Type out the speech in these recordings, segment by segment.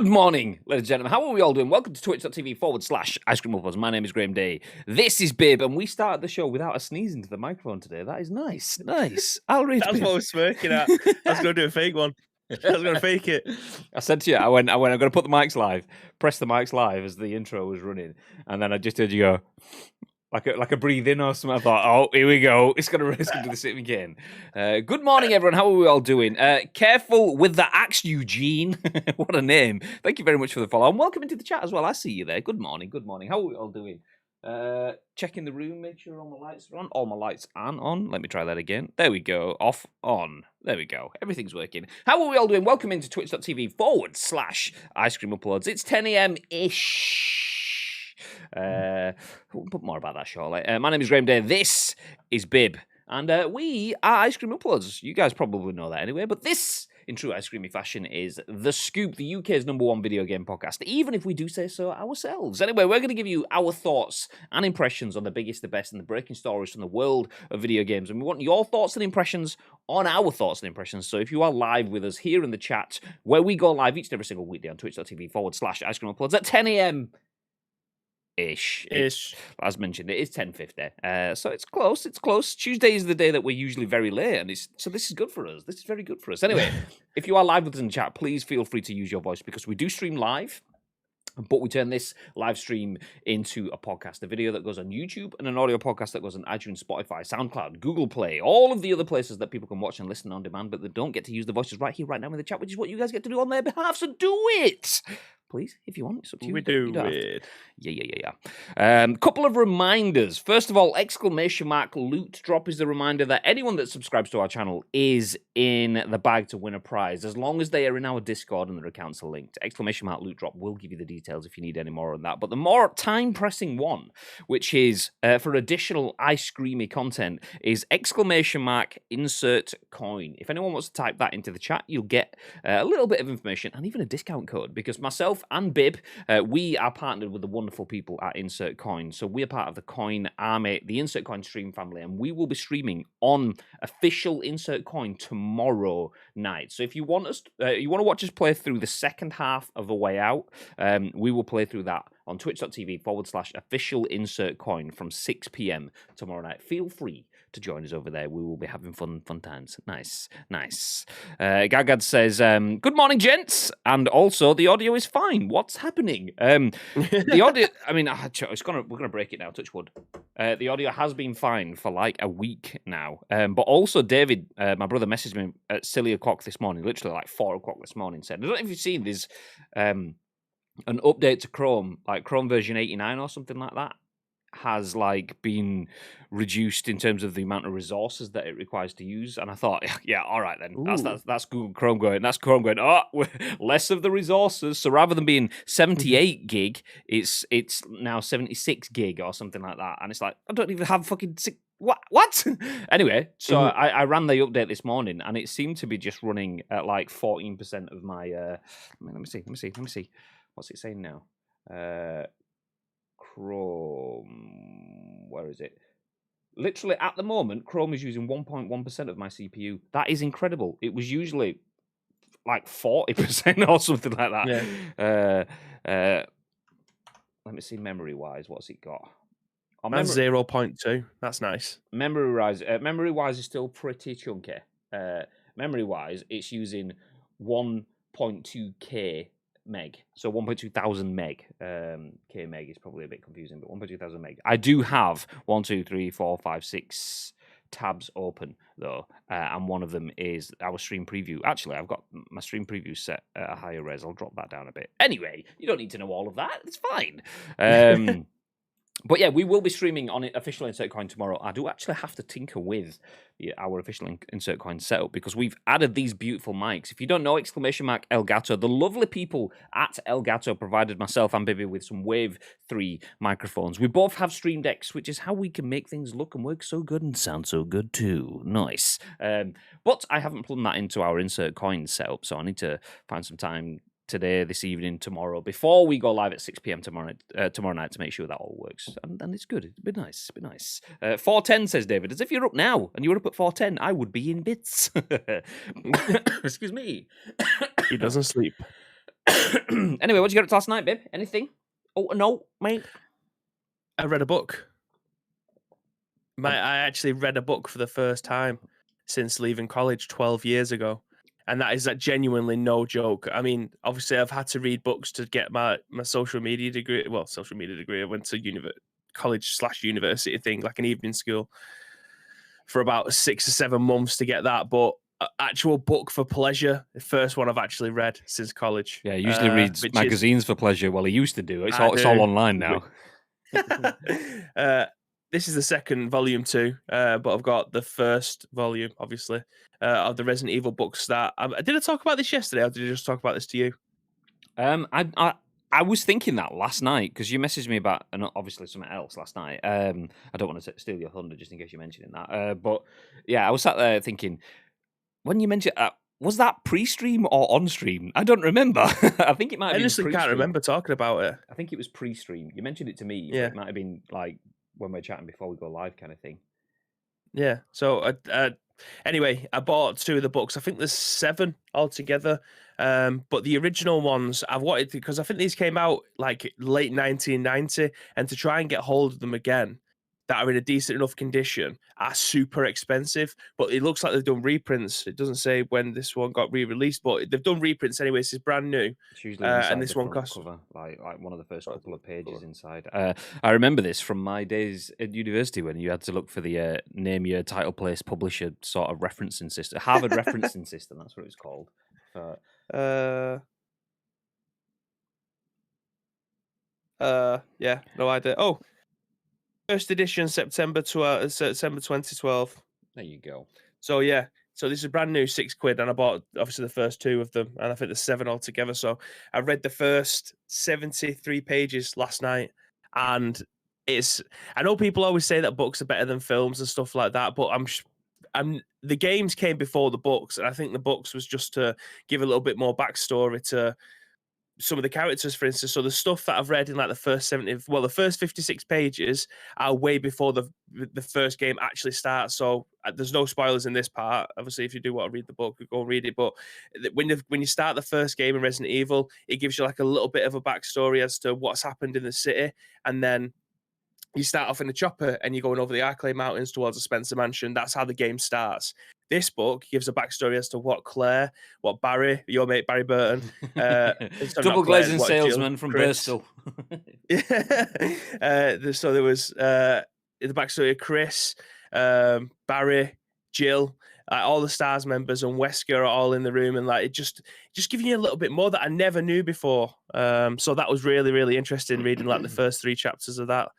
Good morning, ladies and gentlemen. How are we all doing? Welcome to twitch.tv/Ice Cream Uppers. My name is Graham Day. This is Bib, and we started the show without a sneeze into the microphone today. That is nice. Nice. I'll read That's what I was smirking at. I was going to do a fake one. I was going to fake it. I said to you, I went, I'm going to put the mics live, press the mics live as the intro was running, and then I just heard you go, like a breathe in or something. I thought, oh, here we go. It's going to do the same again. Good morning, everyone. How are we all doing? Careful with the axe, Eugene. What a name. Thank you very much for the follow. And welcome into the chat as well. I see you there. Good morning. Good morning. How are we all doing? Checking the room, make sure all my lights are on. All my lights aren't on. Let me try that again. There we go. Off, on. There we go. Everything's working. How are we all doing? Welcome into twitch.tv/Ice Cream Uploads. It's 10 a.m.-ish. We'll put more about that shortly. My name is Graham Day. This is Bib. And we are Ice Cream Uploads. You guys probably know that anyway. But this, in true ice creamy fashion, is The Scoop, the UK's #1 video game podcast, even if we do say so ourselves. Anyway, we're going to give you our thoughts and impressions on the biggest, the best, and the breaking stories from the world of video games. And we want your thoughts and impressions on our thoughts and impressions. So if you are live with us here in the chat, where we go live each and every single weekday on twitch.tv/Ice Cream Uploads at 10 a.m. Ish. As mentioned, it is 10:50. So it's close. It's close. Tuesday is the day that we're usually very late, and so this is good for us. This is very good for us. Anyway, if you are live with us in the chat, please feel free to use your voice because we do stream live. But we turn this live stream into a podcast, a video that goes on YouTube, and an audio podcast that goes on iTunes, Spotify, SoundCloud, Google Play, all of the other places that people can watch and listen on demand, but they don't get to use the voices right here, right now in the chat, which is what you guys get to do on their behalf. So do it! Please, if you want, it's up to you. We do it. Yeah. Couple of reminders. First of all, ! Loot drop is the reminder that anyone that subscribes to our channel is in the bag to win a prize, as long as they are in our Discord and their accounts are linked. ! Loot drop will give you the details if you need any more on that. But the more time-pressing one, which is for additional ice creamy content, is ! Insert coin. If anyone wants to type that into the chat, you'll get a little bit of information and even a discount code, because myself and Bib, we are partnered with the wonderful people at Insert Coin. So we're part of the Coin Army, the Insert Coin stream family, and we will be streaming on official Insert Coin tomorrow night. So if you want us, you want to watch us play through the second half of A Way Out, we will play through that on twitch.tv/official Insert Coin from 6 p.m. tomorrow night. Feel free to join us over there. We will be having fun times. Nice. Gagad says, good morning, gents. And also, the audio is fine. What's happening? The audio, I mean, we're going to break it now, touch wood. The audio has been fine for like a week now. But also, David, my brother, messaged me at silly o'clock this morning, literally like 4 o'clock this morning, said, I don't know if you've seen this, an update to Chrome, like Chrome version 89 or something like that, has like been reduced in terms of the amount of resources that it requires to use. And I thought, yeah, all right then. That's Google Chrome going. That's Chrome going, less of the resources. So rather than being 78 gig, it's now 76 gig or something like that. And it's like, I don't even have fucking what? Anyway, so I ran the update this morning, and it seemed to be just running at like 14% of my let me see. What's it saying now? Chrome, where is it? Literally, at the moment, Chrome is using 1.1% of my CPU. That is incredible. It was usually like 40% or something like that. Yeah. Let me see, memory-wise, what's it got? That's 0.2. That's nice. Memory-wise is still pretty chunky. Memory-wise, it's using 1.2K meg, so 1,200 meg. K meg is probably a bit confusing, but 1,200 meg. I do have 1, 2, 3, 4, 5, 6 tabs open though, and one of them is our stream preview. Actually, I've got my stream preview set at a higher res. I'll drop that down a bit. Anyway, you don't need to know all of that. It's fine. But yeah, we will be streaming on official Insert Coin tomorrow. I do actually have to tinker with our official Insert Coin setup because we've added these beautiful mics. If you don't know, ! Elgato, the lovely people at Elgato provided myself and Bibi with some Wave 3 microphones. We both have Stream Decks, which is how we can make things look and work so good and sound so good too. Nice. But I haven't plugged that into our Insert Coin setup, so I need to find some time today, this evening, tomorrow, before we go live at 6 p.m. tomorrow night to make sure that all works. And it's good. It's been nice. 4:10, says David. As if you're up now and you were up at 4:10, I would be in bits. Excuse me. He doesn't sleep. Anyway, what did you get up to last night, babe? Anything? Oh, no, mate. I read a book. I actually read a book for the first time since leaving college 12 years ago. And that is genuinely no joke. I mean, obviously, I've had to read books to get my social media degree. Well, social media degree. I went to college/university thing, like an evening school, for about 6 or 7 months to get that. But actual book for pleasure, the first one I've actually read since college. Yeah, he usually reads magazines for pleasure. Well, he used to do. It's all online now. This is the second volume 2, but I've got the first volume, obviously, of the Resident Evil books. Did I talk about this yesterday, or did I just talk about this to you? I was thinking that last night because you messaged me about obviously something else last night. I don't want to steal your thunder just in case you're mentioning that. But yeah, I was sat there thinking when you mentioned. Was that pre-stream or on-stream? I don't remember. I think it might have been honestly can't remember talking about it. I think it was pre-stream. You mentioned it to me. Yeah. It might have been like when we're chatting before we go live kind of thing. Yeah. So anyway, I bought 2 of the books. I think there's 7 altogether. But the original ones I've wanted to, because I think these came out like late 1990, and to try and get hold of them again that are in a decent enough condition are super expensive. But it looks like they've done reprints. It doesn't say when this one got re-released, but they've done reprints anyway. This is brand new. It's usually inside and this the one front costs cover, like one of the first couple of pages inside. I remember this from my days at university when you had to look for the name your title, place, publisher sort of referencing system, Harvard referencing system. That's what it's called. Yeah, no idea. Oh, first edition, September 2012. There you go. So yeah, so this is brand new, £6, and I bought obviously the first 2 of them, and I think there's 7 altogether. So I read the first 73 pages last night, and I know people always say that books are better than films and stuff like that, but the games came before the books, and I think the books was just to give a little bit more backstory to some of the characters, for instance. So the stuff that I've read in like the first 56 pages are way before the first game actually starts. So there's no spoilers in this part. Obviously, if you do want to read the book, go read it. But when you start the first game in Resident Evil, it gives you like a little bit of a backstory as to what's happened in the city, and then you start off in a chopper and you're going over the Arclay Mountains towards the Spencer Mansion. That's how the game starts. This book gives a backstory as to what Claire, what Barry, your mate Barry Burton, double glazing salesman from Bristol. Yeah. So there was the backstory of Chris, Barry, Jill, all the Stars members, and Wesker are all in the room, and like it just giving you a little bit more that I never knew before. So that was really, really interesting reading like the first 3 chapters of that.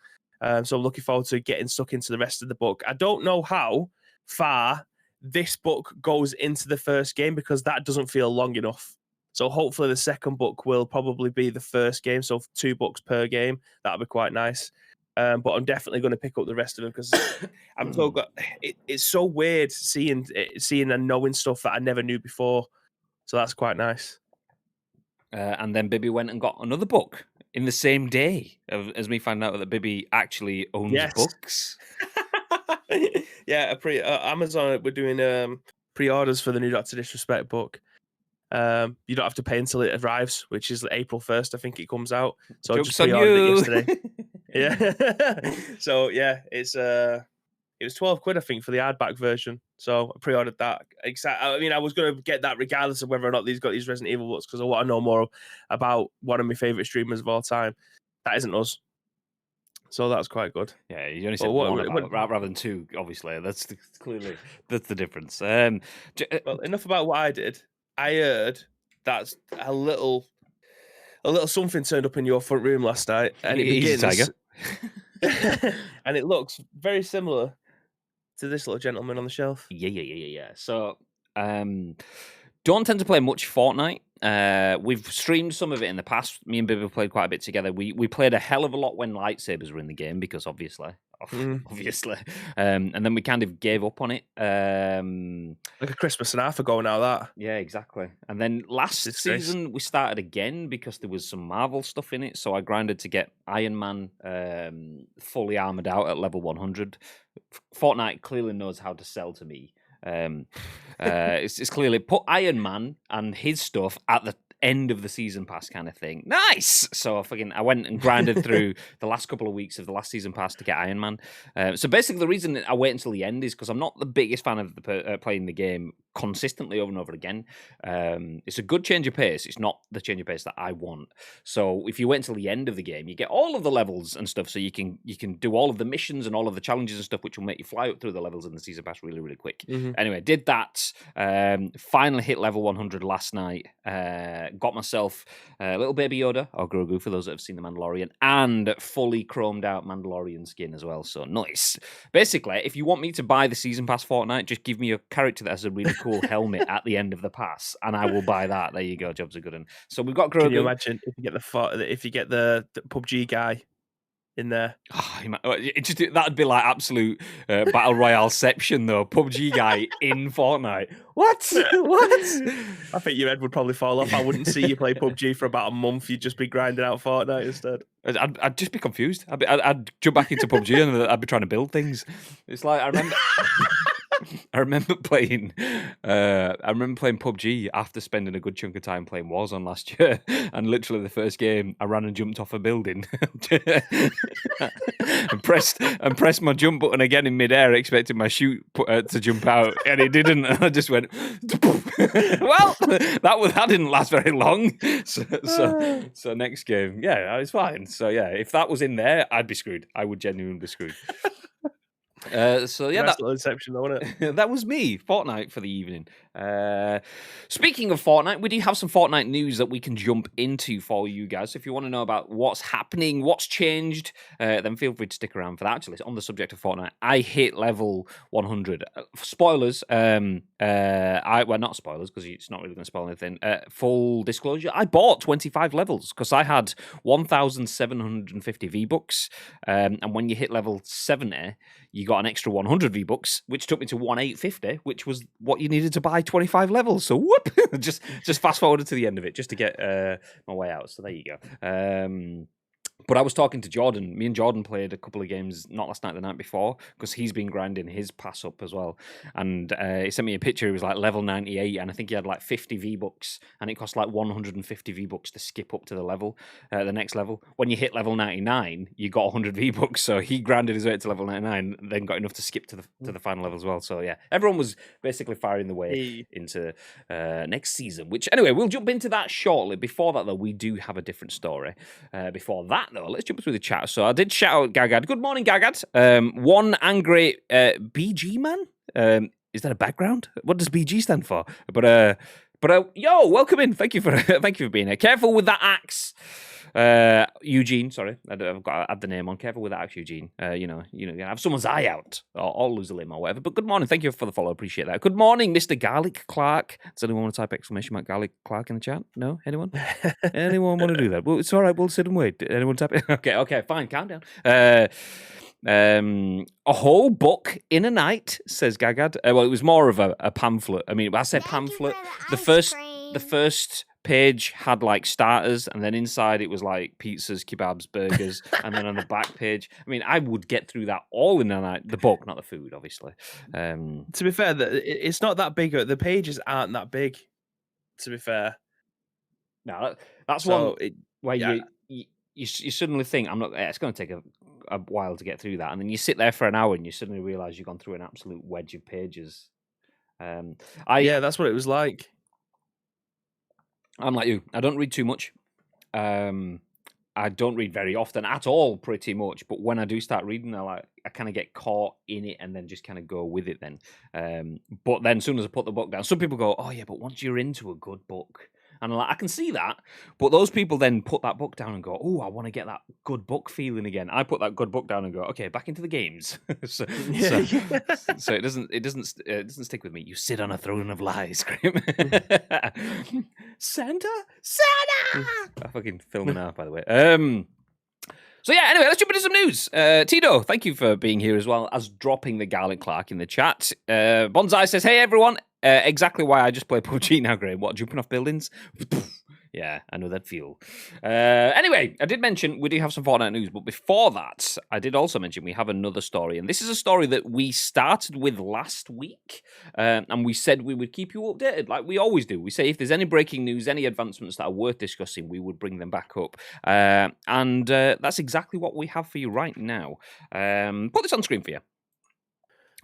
So I'm looking forward to getting stuck into the rest of the book. I don't know how far this book goes into the first game because that doesn't feel long enough. So hopefully the second book will probably be the first game. So 2 books per game. That'll be quite nice. But I'm definitely going to pick up the rest of them because it's so weird seeing and knowing stuff that I never knew before. So that's quite nice. And then Bibby went and got another book in the same day as me finding out that Bibby actually owns books. Yeah, Amazon, we're doing pre-orders for the new Dr. Disrespect book. You don't have to pay until it arrives, which is April 1st, I think it comes out. So I just pre-ordered it yesterday. Yeah. So yeah, it was £12, I think, for the hardback version. So I pre-ordered that. I mean, I was going to get that regardless of whether or not these got these Resident Evil books because I want to know more about one of my favorite streamers of all time. That isn't us. So that's quite good. Yeah, you only said one rather than 2. Obviously, that's clearly that's the difference. Well, enough about what I did. I heard that a little something turned up in your front room last night, and it begins. Tiger. And it looks very similar to this little gentleman on the shelf. Yeah. So, don't tend to play much Fortnite. We've streamed some of it in the past. Me and Bibby played quite a bit together. We played a hell of a lot when lightsabers were in the game because obviously. And then we kind of gave up on it. Like a Christmas and a half ago now, that. Yeah, exactly. And then last season we started again because there was some Marvel stuff in it. So I grinded to get Iron Man fully armored out at level 100. Fortnite clearly knows how to sell to me. It's clearly put Iron Man and his stuff at the end of the season pass kind of thing. Nice. So I went and grinded through the last couple of weeks of the last season pass to get Iron Man. So basically, the reason I wait until the end is because I'm not the biggest fan of playing the game consistently over and over again. It's a good change of pace. It's not the change of pace that I want. So if you wait until the end of the game, you get all of the levels and stuff. So you can do all of the missions and all of the challenges and stuff, which will make you fly up through the levels in the season pass really, really quick. Anyway, did that. Finally hit level 100 last night. Got myself a little baby Yoda or Grogu for those that have seen The Mandalorian, and fully chromed out Mandalorian skin as well. So nice. Basically, if you want me to buy the season pass Fortnite, just give me a character that has a really cool helmet at the end of the pass, and I will buy that. There you go. Jobs are good. And so we've got Grogu. Can you imagine if you get the PUBG guy in there? Oh, that'd be like absolute battle royale-ception, though. PUBG guy in Fortnite. What? I think your head would probably fall off. I wouldn't see you play PUBG for about a month. You'd just be grinding out Fortnite instead. I'd just be confused. I'd jump back into PUBG and I'd be trying to build things. It's like I remember. I remember playing PUBG after spending a good chunk of time playing Warzone last year, and literally the first game I ran and jumped off a building and pressed my jump button again in midair, expecting my chute to jump out, and it didn't. And I just went, well, that didn't last very long. So next game, yeah, it's fine. So yeah, if that was in there, I'd be screwed. I would genuinely be screwed. So yeah, that's a little inception, though, wasn't it? That was me, Fortnite for the evening. Speaking of Fortnite, we do have some Fortnite news that we can jump into for you guys. So if you want to know about what's happening, what's changed, then feel free to stick around for that. Actually, on the subject of Fortnite, I hit level 100. Spoilers. Not spoilers because it's not really going to spoil anything. Full disclosure: I bought 25 levels because I had 1,750 V-Bucks, and when you hit level 70, you got an extra 100 V-Bucks, which took me to 1,850, which was what you needed to buy 25 levels. So whoop, just fast forwarded to the end of it just to get my way out. So there you go. But I was talking to Jordan. Me and Jordan played a couple of games, not last night, the night before, because he's been grinding his pass up as well. And he sent me a picture. He was like level 98, and I think he had like 50 V-Bucks, and it cost like 150 V-Bucks to skip up to the next level. When you hit level 99, you got 100 V-Bucks. So he grinded his way to level 99, and then got enough to skip to the final level as well. So yeah, everyone was basically firing the way into next season. Which anyway, we'll jump into that shortly. Before that, though, we do have a different story. Before that, though, let's jump through the chat. So I did shout out Gagad. Good morning, Gagad. One angry BG man. Is that a background? What does BG stand for? But yo, welcome in. Thank you for being here. Careful with that axe. Eugene, sorry, I've got to add the name on. Careful with that axe, Eugene. You know, have someone's eye out or lose a limb or whatever. But good morning, thank you for the follow. Appreciate that. Good morning, Mr. Garlic Clark. Does anyone want to type exclamation mark Garlic Clark in the chat? No, anyone? Anyone want to do that? Well, it's all right. We'll sit and wait. Anyone type it? Okay, fine. Calm down. A whole book in a night, says Gagad. Well, it was more of a pamphlet. I mean, I say pamphlet. The first page had like starters, and then inside it was like pizzas, kebabs, burgers, and then on the back page, I mean, I would get through that all in a night. The book, not the food, obviously. To be fair, it's not that big. The pages aren't that big. To be fair, no, that's so one where you suddenly think it's going to take a while to get through that, and then you sit there for an hour and you suddenly realize you've gone through an absolute wedge of pages. That's what it was like. I'm like you. I don't read too much. I don't read very often at all, pretty much. But when I do start reading, I kind of get caught in it and then just kind of go with it then. But then as soon as I put the book down, some people go, oh yeah, but once you're into a good book, and I'm like, I can see that. But those people then put that book down and go, oh, I want to get that good book feeling again. I put that good book down and go, okay, back into the games. so it doesn't stick with me. You sit on a throne of lies, Scream. Santa. I fucking filming out, by the way. So yeah, anyway, let's jump into some news. Tito, thank you for being here as well as dropping the Garlic Clark in the chat. Bonsai says, hey everyone, exactly why I just play PUBG now, Graham. What, jumping off buildings? Yeah, I know that feel. Anyway, I did mention we do have some Fortnite news, but before that, I did also mention we have another story, and this is a story that we started with last week, and we said we would keep you updated, like we always do. We say if there's any breaking news, any advancements that are worth discussing, we would bring them back up, and that's exactly what we have for you right now. Put this on screen for you.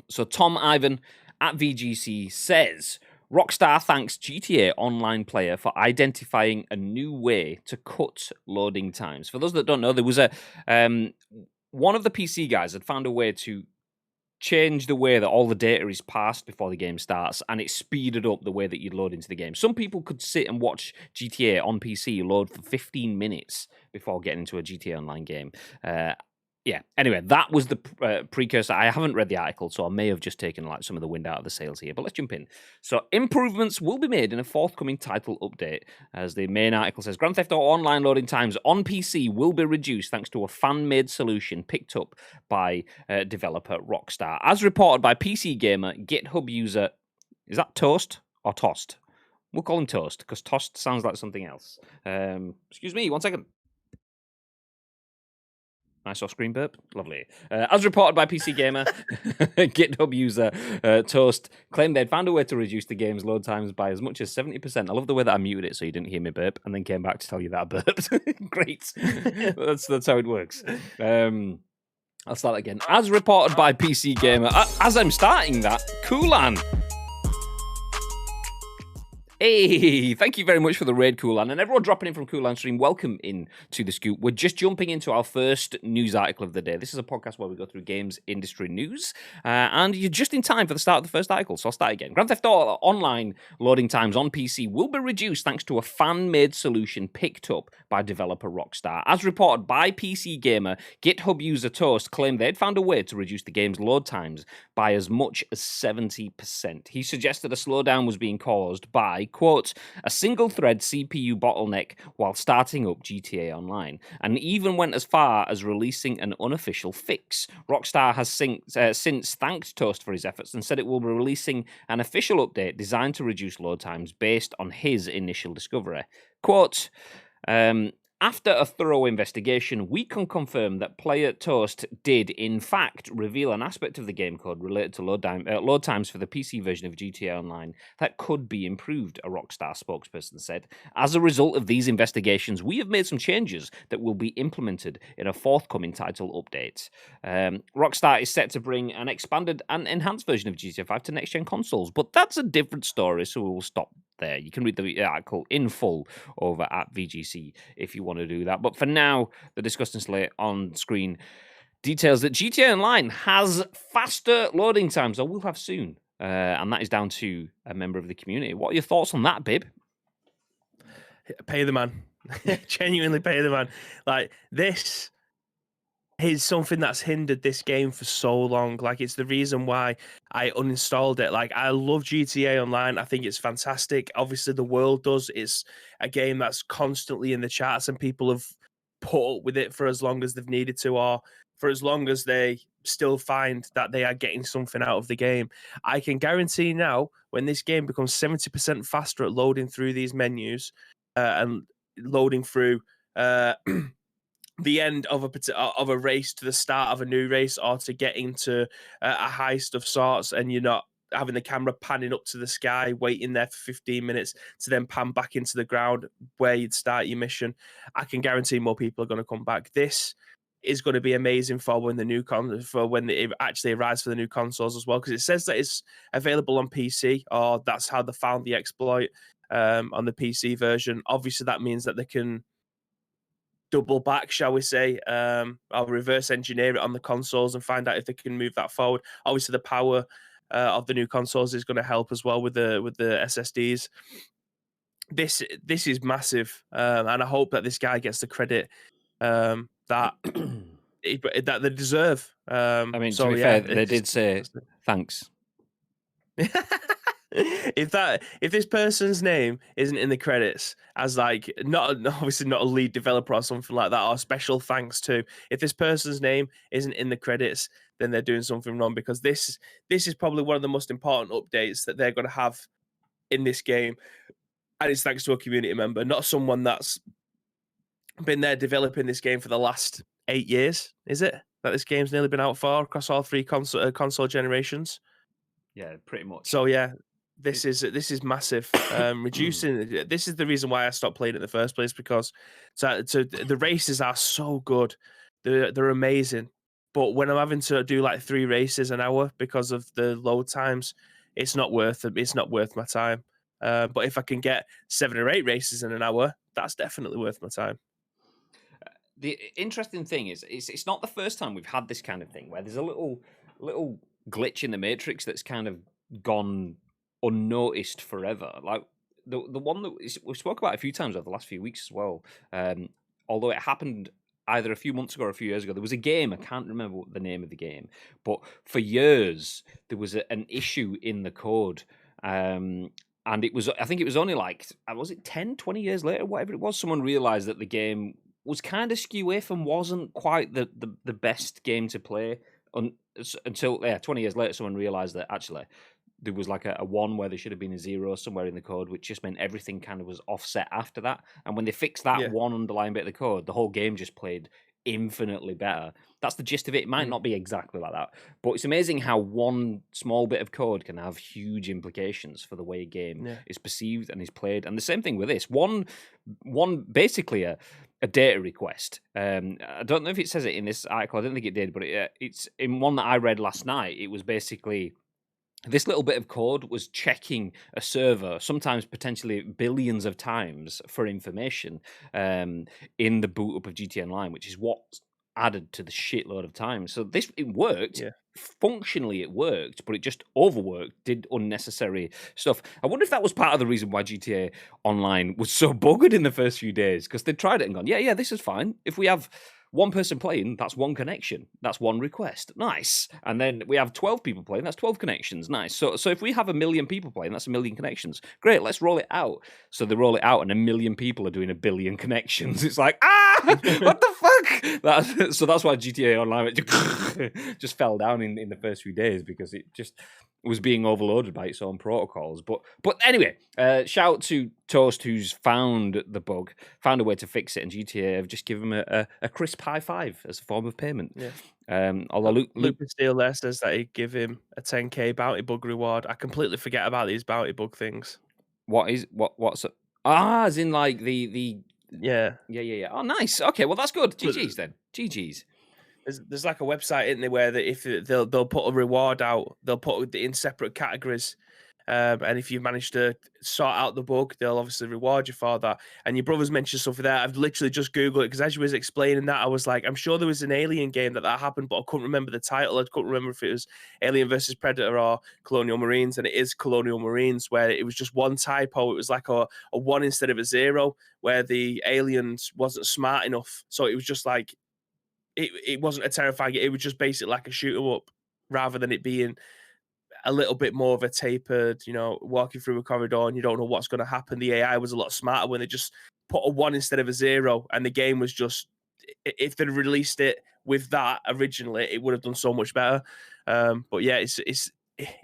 So Tom Ivan at VGC says, Rockstar thanks GTA Online player for identifying a new way to cut loading times. For those that don't know, there was a one of the PC guys had found a way to change the way that all the data is passed before the game starts, and it speeded up the way that you load into the game. Some people could sit and watch GTA on PC load for 15 minutes before getting into a GTA Online game. Yeah, anyway, that was the precursor. I haven't read the article, so I may have just taken like some of the wind out of the sails here, but let's jump in. So improvements will be made in a forthcoming title update. As the main article says, Grand Theft Auto Online loading times on PC will be reduced thanks to a fan-made solution picked up by developer Rockstar. As reported by PC Gamer, GitHub user... Is that Toast or Toast? We'll call him Toast, because Toast sounds like something else. Excuse me, 1 second. Nice off-screen burp. Lovely. As reported by PC Gamer, GitHub user Toast claimed they'd found a way to reduce the game's load times by as much as 70%. I love the way that I muted it so you didn't hear me burp and then came back to tell you that I burped. Great. That's how it works. I'll start again. As reported by PC Gamer, as I'm starting that, COULSON. Hey, thank you very much for the raid, COULSON. And everyone dropping in from COULSON stream, welcome in to the scoop. We're just jumping into our first news article of the day. This is a podcast where we go through games industry news. And you're just in time for the start of the first article, so I'll start again. Grand Theft Auto Online loading times on PC will be reduced thanks to a fan-made solution picked up by developer Rockstar. As reported by PC Gamer, GitHub user Toast claimed they'd found a way to reduce the game's load times by as much as 70%. He suggested a slowdown was being caused by, quote, a single-thread CPU bottleneck while starting up GTA Online, and even went as far as releasing an unofficial fix. Rockstar has since thanked Toast for his efforts and said it will be releasing an official update designed to reduce load times based on his initial discovery. Quote, after a thorough investigation, we can confirm that player Toast did, in fact, reveal an aspect of the game code related to load times for the PC version of GTA Online that could be improved, a Rockstar spokesperson said. As a result of these investigations, we have made some changes that will be implemented in a forthcoming title update. Rockstar is set to bring an expanded and enhanced version of GTA 5 to next-gen consoles, but that's a different story, so we will stop there. You can read the article in full over at VGC if you want to do that. But for now, the disgusting slate on screen details that GTA Online has faster loading times, or will have soon. And that is down to a member of the community. What are your thoughts on that, Bib? Pay the man. Genuinely pay the man. Like, this is something that's hindered this game for so long. Like, it's the reason why I uninstalled it. Like, I love GTA Online. I think it's fantastic. Obviously, the world does. It's a game that's constantly in the charts, and people have put up with it for as long as they've needed to, or for as long as they still find that they are getting something out of the game. I can guarantee now, when this game becomes 70% faster at loading through these menus and loading through the end of a race to the start of a new race, or to get into a heist of sorts, and you're not having the camera panning up to the sky, waiting there for 15 minutes to then pan back into the ground where you'd start your mission, I can guarantee more people are going to come back. This is going to be amazing for when it actually arrives for the new consoles as well, because it says that it's available on PC, or that's how they found the exploit on the PC version. Obviously, that means that they can double back, shall we say, or reverse engineer it on the consoles and find out if they can move that forward. Obviously, the power of the new consoles is going to help as well with the SSDs. This is massive, and I hope that this guy gets the credit that they deserve. I mean, to be fair, they did say thanks. If this person's name isn't in the credits as, like, obviously not a lead developer or something like that, or special thanks to, if this person's name isn't in the credits, then they're doing something wrong, because this is probably one of the most important updates that they're going to have in this game. and it's thanks to a community member, not someone that's been there developing this game for the last 8 years. Is it that this game's nearly been out for across all three console generations? Yeah, pretty much. So yeah, this is massive. Reducing this is the reason why I stopped playing it in the first place, because the races are so good, they're amazing. But when I'm having to do like 3 races an hour because of the load times, it's not worth it. It's not worth my time. But if I can get 7 or 8 races in an hour, that's definitely worth my time. The interesting thing is, it's not the first time we've had this kind of thing where there's a little glitch in the matrix that's kind of gone unnoticed forever. Like the one that we spoke about a few times over the last few weeks as well. Although it happened either a few months ago or a few years ago, there was a game, I can't remember what the name of the game, but for years there was an issue in the code. And it was, I think it was only like, was it 10, 20 years later, whatever it was, someone realized that the game was kind of skew if and wasn't quite the best game to play until 20 years later someone realized that actually there was like a 1 where there should have been a 0 somewhere in the code, which just meant everything kind of was offset after that. And when they fixed that one underlying bit of the code, the whole game just played infinitely better. That's the gist of it. It might not be exactly like that, but it's amazing how one small bit of code can have huge implications for the way a game is perceived and is played. And the same thing with this one basically a data request. I don't know if it says it in this article. I don't think it did, but it's in one that I read last night. It was basically this little bit of code was checking a server, sometimes potentially billions of times, for information in the boot up of GTA Online, which is what added to the shitload of time. So it worked. Yeah. Functionally, it worked, but it just overworked, did unnecessary stuff. I wonder if that was part of the reason why GTA Online was so buggered in the first few days, because they tried it and gone, yeah, this is fine. If we have 1 person playing, that's 1 connection. That's 1 request. Nice. And then we have 12 people playing, that's 12 connections. Nice. So if we have 1 million people playing, that's 1 million connections. Great, let's roll it out. So they roll it out and 1 million people are doing 1 billion connections. It's like, what the fuck? So that's why GTA Online just fell down in the first few days, because it just was being overloaded by its own protocols. But anyway, shout out to Toast, who's found the bug, found a way to fix it, and GTA have just given him a crisp high five as a form of payment. Yeah. Although Luke Steele there says that he'd give him a 10k bounty bug reward. I completely forget about these bounty bug things. What's as in like the yeah. Oh, nice. Okay, well that's good. GG's then. GG's. There's like a website, isn't there, where if they'll put a reward out, they'll put it in separate categories, and if you manage to sort out the bug, they'll obviously reward you for that. And your brother's mentioned something there. I've literally just Googled it, because as you was explaining that, I was like, I'm sure there was an Alien game that happened, but I couldn't remember the title. I couldn't remember if it was Alien versus Predator or Colonial Marines, and it is Colonial Marines, where it was just 1 typo. It was like a 1 instead of a 0, where the aliens wasn't smart enough, so it was just like, it wasn't a terrifying. It was just basically like a shoot 'em up, rather than it being a little bit more of a tapered, walking through a corridor and you don't know what's going to happen. The AI was a lot smarter when they just put a 1 instead of a 0, and the game was just, if they'd released it with that originally, it would have done so much better. But yeah, it's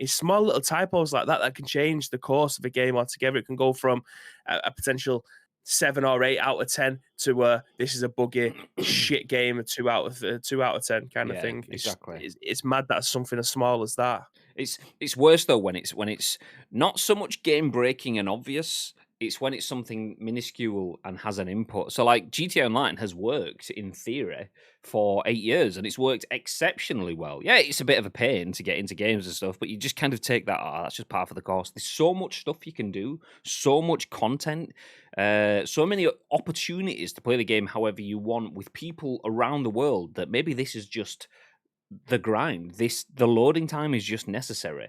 small little typos like that can change the course of a game altogether. It can go from a potential 7 or 8 out of 10 to this is a buggy shit game, a 2 out of 10 kind of thing. Exactly. It's mad that something as small as that. It's worse though when it's not so much game breaking and obvious. It's when it's something minuscule and has an input. So like GTA Online has worked in theory for 8 years, and it's worked exceptionally well. Yeah, it's a bit of a pain to get into games and stuff, but you just kind of take that, that's just part of the course. There's so much stuff you can do, so much content, so many opportunities to play the game however you want with people around the world, that maybe this is just the grind. The loading time is just necessary.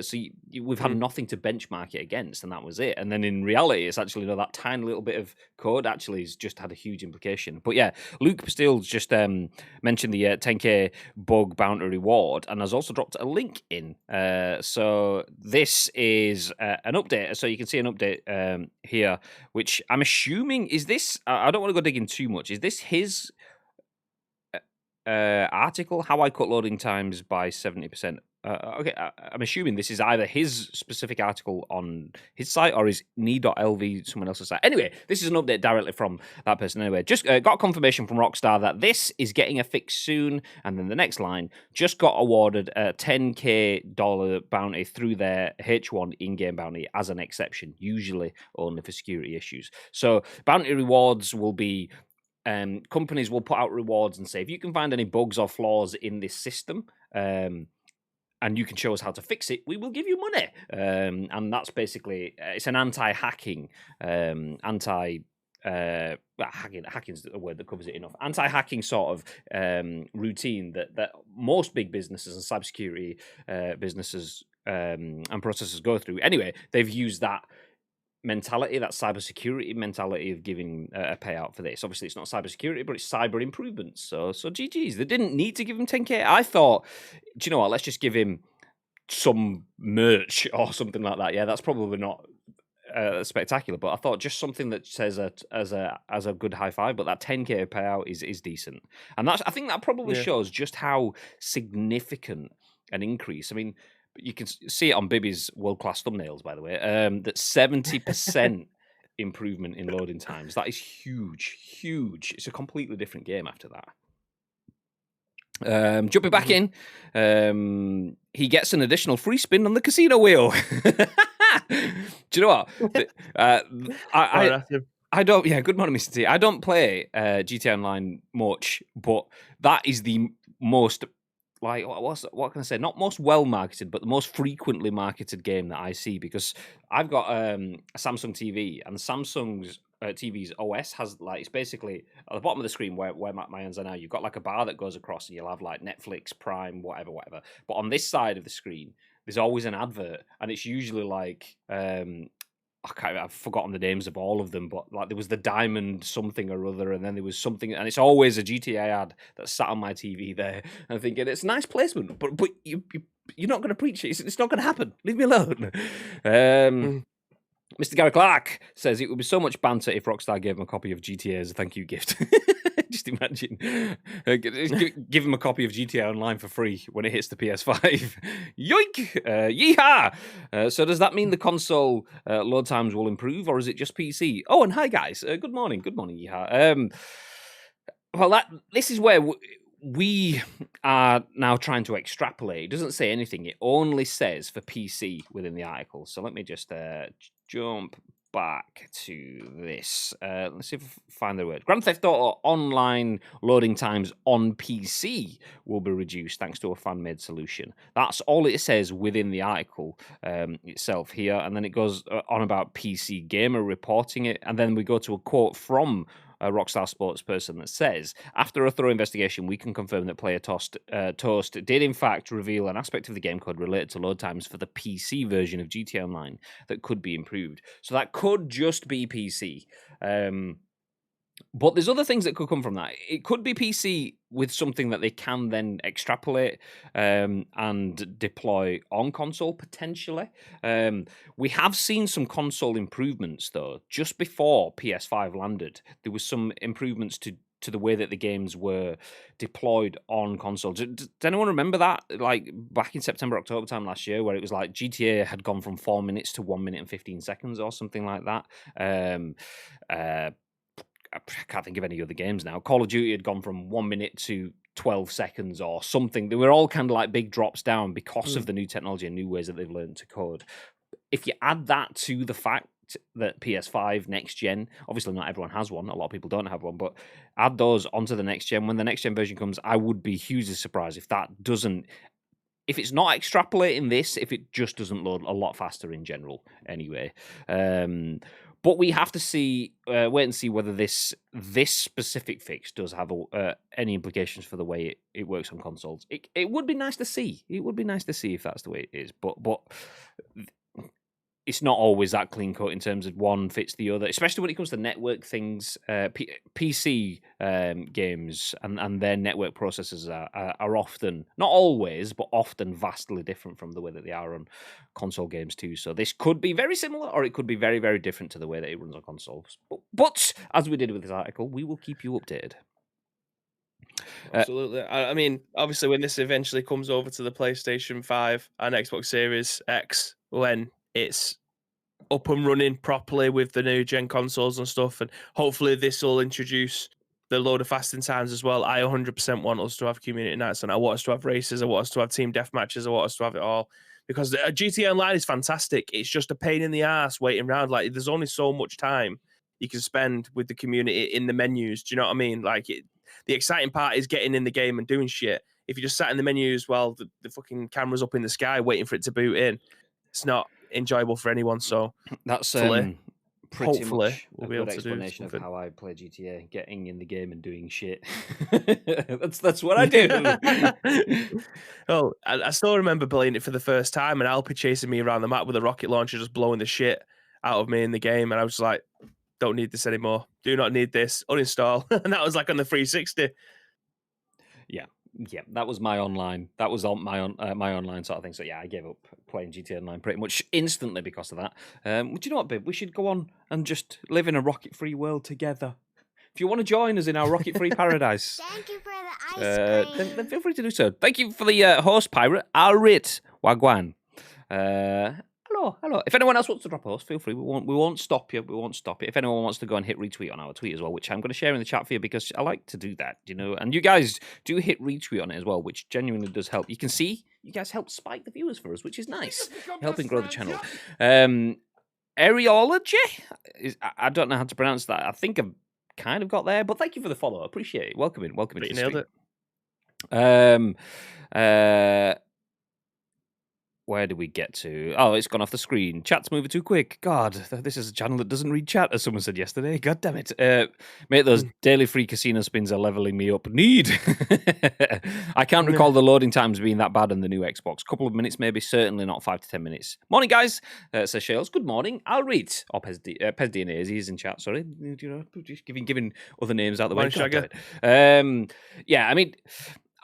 So we've had nothing to benchmark it against, and that was it. And then in reality, it's actually that tiny little bit of code actually has just had a huge implication. But yeah, Luke Steele's just mentioned the 10k bug bounty reward, and has also dropped a link in. So this is an update. So you can see an update here, which I'm assuming is this. I don't want to go digging too much. Is this his article, how I cut loading times by 70%? Okay, I'm assuming this is either his specific article on his site or is knee.lv someone else's site. Anyway, this is an update directly from that person. Anyway, just got confirmation from Rockstar that this is getting a fix soon. And then the next line, just got awarded a $10K bounty through their H1 in-game bounty as an exception, usually only for security issues. So bounty rewards will be companies will put out rewards and say, if you can find any bugs or flaws in this system, and you can show us how to fix it, we will give you money. And that's basically, it's an anti-hacking, hacking's a word that covers it enough. Anti-hacking sort of routine that most big businesses and cybersecurity businesses and processors go through. Anyway, they've used that mentality, that cybersecurity mentality of giving a payout for this. Obviously, it's not cybersecurity, but it's cyber improvements. So GG's. They didn't need to give him 10K. I thought, do you know what? Let's just give him some merch or something like that. Yeah, that's probably not spectacular, but I thought just something that says as a good high five. But that 10K payout is decent, and I think that probably shows just how significant an increase. I mean, you can see it on Bibby's world-class thumbnails, by the way, that 70% improvement in loading times. That is huge, huge. It's a completely different game after that. Jumping back in, he gets an additional free spin on the casino wheel. Do you know what? I don't. Yeah, good morning, Mr. T. I don't play GTA Online much, but that is the most... Like, what can I say? Not most well marketed, but the most frequently marketed game that I see, because I've got a Samsung TV, and Samsung's TV's OS has, like, it's basically at the bottom of the screen where my hands are now. You've got like a bar that goes across, and you'll have like Netflix, Prime, whatever. But on this side of the screen, there's always an advert, and it's usually like I've forgotten the names of all of them, but like there was the Diamond something or other, and then there was something, and it's always a GTA ad that sat on my TV there. And I'm thinking it's a nice placement, but you're not going to preach it. It's not going to happen. Leave me alone. Mr. Gary Clark says it would be so much banter if Rockstar gave him a copy of GTA as a thank you gift. Just imagine. Give him a copy of GTA Online for free when it hits the PS5. Yoink! Yeehaw! So does that mean the console load times will improve, or is it just PC? Oh, and hi, guys. Good morning. Good morning, yeehaw. Well, this is where we are now trying to extrapolate. It doesn't say anything. It only says for PC within the article. So let me just jump back to this. Let's see if I find the word. Grand Theft Auto Online loading times on PC will be reduced thanks to a fan-made solution. That's all it says within the article itself here. And then it goes on about PC Gamer reporting it. And then we go to a quote from a Rockstar spokesperson that says, after a thorough investigation, we can confirm that Player Toast did in fact reveal an aspect of the game code related to load times for the PC version of GTA Online that could be improved. So that could just be PC. But there's other things that could come from that. It could be PC with something that they can then extrapolate and deploy on console, potentially. We have seen some console improvements, though. Just before PS5 landed, there was some improvements to the way that the games were deployed on console. Does anyone remember that? Like, back in September, October time last year, where it was like GTA had gone from 4 minutes to 1 minute and 15 seconds or something like that. I can't think of any other games now. Call of Duty had gone from 1 minute to 12 seconds or something. They were all kind of like big drops down because of the new technology and new ways that they've learned to code. If you add that to the fact that PS5 next gen, obviously not everyone has one, a lot of people don't have one, but add those onto the next gen. When the next gen version comes, I would be hugely surprised if that doesn't, if it's not extrapolating this, if it just doesn't load a lot faster in general anyway. But we have to see, wait and see whether this specific fix does have any implications for the way it works on consoles. It would be nice to see. It would be nice to see if that's the way it is. But it's not always that clean cut in terms of one fits the other, especially when it comes to network things. PC games and their network processors are often, not always, but often vastly different from the way that they are on console games too. So this could be very similar, or it could be very, very different to the way that it runs on consoles. But as we did with this article, we will keep you updated. Absolutely. I mean, obviously, when this eventually comes over to the PlayStation 5 and Xbox Series X, when it's up and running properly with the new gen consoles and stuff, and hopefully this will introduce the load of fasting times as well. I 100% want us to have community nights, and I want us to have races, I want us to have team death matches, I want us to have it all. Because GTA Online is fantastic. It's just a pain in the ass waiting around. Like, there's only so much time you can spend with the community in the menus. Do you know what I mean? Like, the exciting part is getting in the game and doing shit. If you just sat in the menus while the fucking camera's up in the sky waiting for it to boot in, it's not enjoyable for anyone. So That's pretty hopefully much a we'll be good able to do explanation of something. how I play GTA, getting in the game and doing shit. that's what I do. Oh, I still remember playing it for the first time and Alpy chasing me around the map with a rocket launcher, just blowing the shit out of me in the game, and I was like, "Don't need this anymore. Do not need this. Uninstall." And that was like on the 360. Yeah, that was my online. That was on my online sort of thing. So yeah, I gave up playing GTA Online pretty much instantly because of that. Do you know what, babe? We should go on and just live in a rocket-free world together. If you want to join us in our rocket-free paradise, Thank you for the ice cream. then feel free to do so. Thank you for the host pirate, Arit Wagwan. Hello. If anyone else wants to drop a host, feel free. We won't stop you. We won't stop it. If anyone wants to go and hit retweet on our tweet as well, which I'm going to share in the chat for you because I like to do that, you know. And you guys do hit retweet on it as well, which genuinely does help. You can see you guys help spike the viewers for us, which is nice, helping grow the channel. Areology I don't know how to pronounce that. I think I've kind of got there, but thank you for the follow. I appreciate it. Welcome in. But you nailed it. Where did we get to? Oh, it's gone off the screen. Chat's moving too quick. God, this is a channel that doesn't read chat, as someone said yesterday. God damn it. Mate, those daily free casino spins are leveling me up. Need. I can't recall the loading times being that bad on the new Xbox. Couple of minutes, maybe. Certainly not 5 to 10 minutes. Morning, guys. Says Shales. Good morning. I'll read. Or Pez DNA. He's in chat. Sorry. You know, just giving other names out the way. Yeah, I mean...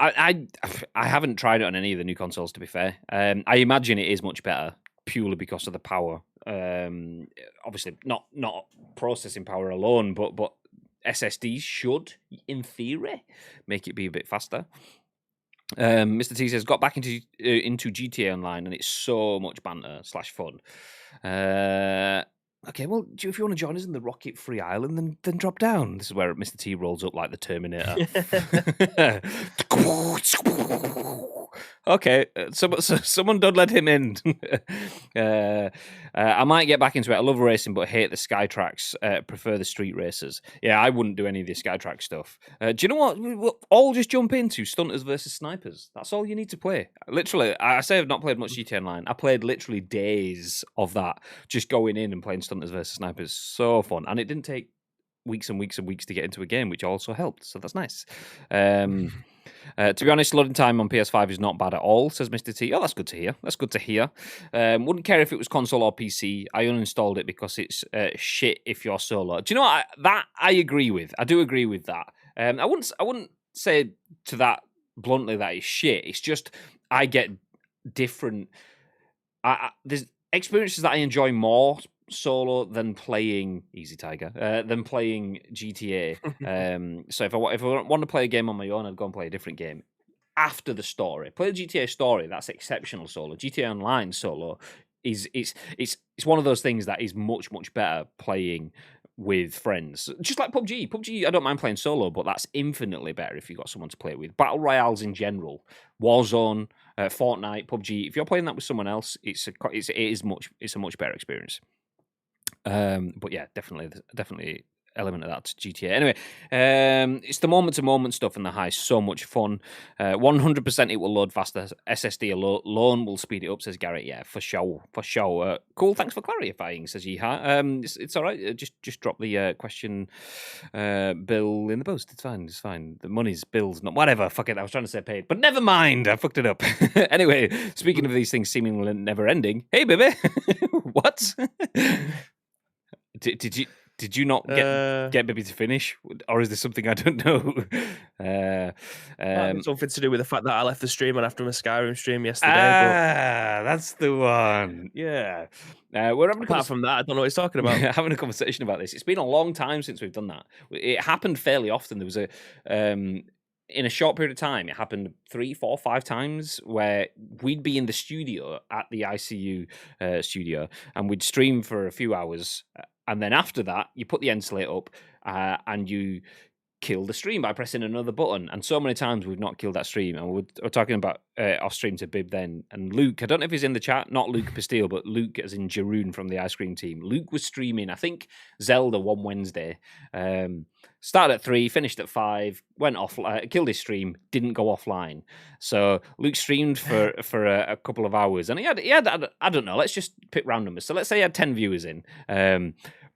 I haven't tried it on any of the new consoles, to be fair. I imagine it is much better purely because of the power. Obviously, not processing power alone, but SSDs should, in theory, make it be a bit faster. Mr. T says, got back into GTA Online, and it's so much banter / fun. Okay, well, if you want to join us in the rocket-free island, then drop down. This is where Mr. T rolls up like the Terminator. Okay, someone don't let him in. I might get back into it. I love racing, but hate the Skytracks. Prefer the street races. Yeah, I wouldn't do any of the Skytrack stuff. Do you know what? We'll all just jump into Stunters versus Snipers. That's all you need to play. Literally, I say I've not played much GTA Online. I played literally days of that, just going in and playing Stunters versus Snipers. So fun. And it didn't take weeks and weeks and weeks to get into a game, which also helped. So that's nice. To be honest, loading time on PS5 is not bad at all, says Mr. T. Oh, that's good to hear. That's good to hear. Wouldn't care if it was console or PC. I uninstalled it because it's shit if you're solo. Do you know what? That I agree with. I do agree with that. I wouldn't say to that bluntly that it's shit. It's just I get different. There's experiences that I enjoy more solo than playing Easy Tiger than playing GTA. So if I want to play a game on my own, I'd go and play a different game after the story. Play the GTA story, that's exceptional solo. GTA Online solo is it's one of those things that is much better playing with friends. Just like PUBG. PUBG, I don't mind playing solo, but that's infinitely better if you've got someone to play with. Battle Royales in general, Warzone, Fortnite, PUBG. If you're playing that with someone else, it's a much better experience. But yeah, definitely element of that to GTA. Anyway, it's the moment-to-moment stuff and the high. So much fun. 100% it will load faster. SSD alone will speed it up, says Garrett. Yeah, for sure. Cool, thanks for clarifying, says Yeehaw. It's all right. Just drop the question bill in the post. It's fine. The money's bills, not whatever. Fuck it, I was trying to say paid, but never mind. I fucked it up. Anyway, speaking of these things seemingly never ending. Hey, baby. What? Did you not get Baby to finish, or is this something I don't know? Something to do with the fact that I left the stream and after my Skyrim stream yesterday. That's the one. Yeah. We're having apart from that, I don't know what he's talking about. Having a conversation about this. It's been a long time since we've done that. It happened fairly often. There was in a short period of time, it happened 3, 4, 5 times where we'd be in the studio at the ICU studio and we'd stream for a few hours. And then after that, you put the end slate up and you kill the stream by pressing another button. And so many times we've not killed that stream. And we're talking about off stream to Bib then. And Luke, I don't know if he's in the chat, not Luke Pastille, but Luke as in Jeroen from the Ice Cream team. Luke was streaming, I think, Zelda one Wednesday. Started at 3, finished at 5, went off, killed his stream, didn't go offline. So Luke streamed for a couple of hours. And he had, I don't know, let's just pick round numbers. So let's say he had 10 viewers in.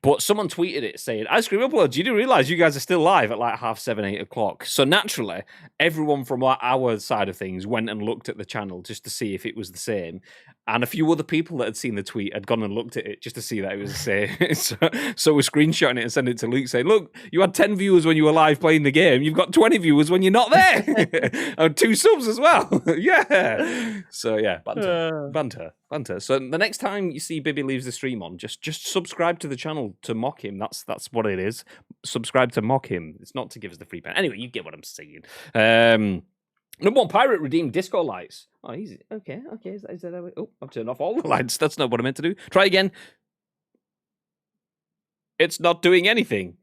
But someone tweeted it saying, Ice Cream Uploads, you do realise you guys are still live at like 7:30, 8 o'clock. So naturally, everyone from our side of things went and looked at the channel just to see if it was the same. And a few other people that had seen the tweet had gone and looked at it just to see that it was the same. so we're screenshotting it and sending it to Luke saying, look, you had 10 viewers when you were live playing the game. You've got 20 viewers when you're not there. And 2 subs as well. Yeah. So yeah, banter. So the next time you see Bibby leaves the stream on, just subscribe to the channel to mock him. That's what it is. Subscribe to mock him. It's not to give us the free pen. Anyway, you get what I'm saying. Number 1, Pirate redeemed disco lights. Oh, easy. Okay. Is that how oh, I've turned off all the lights. That's not what I meant to do. Try again. It's not doing anything.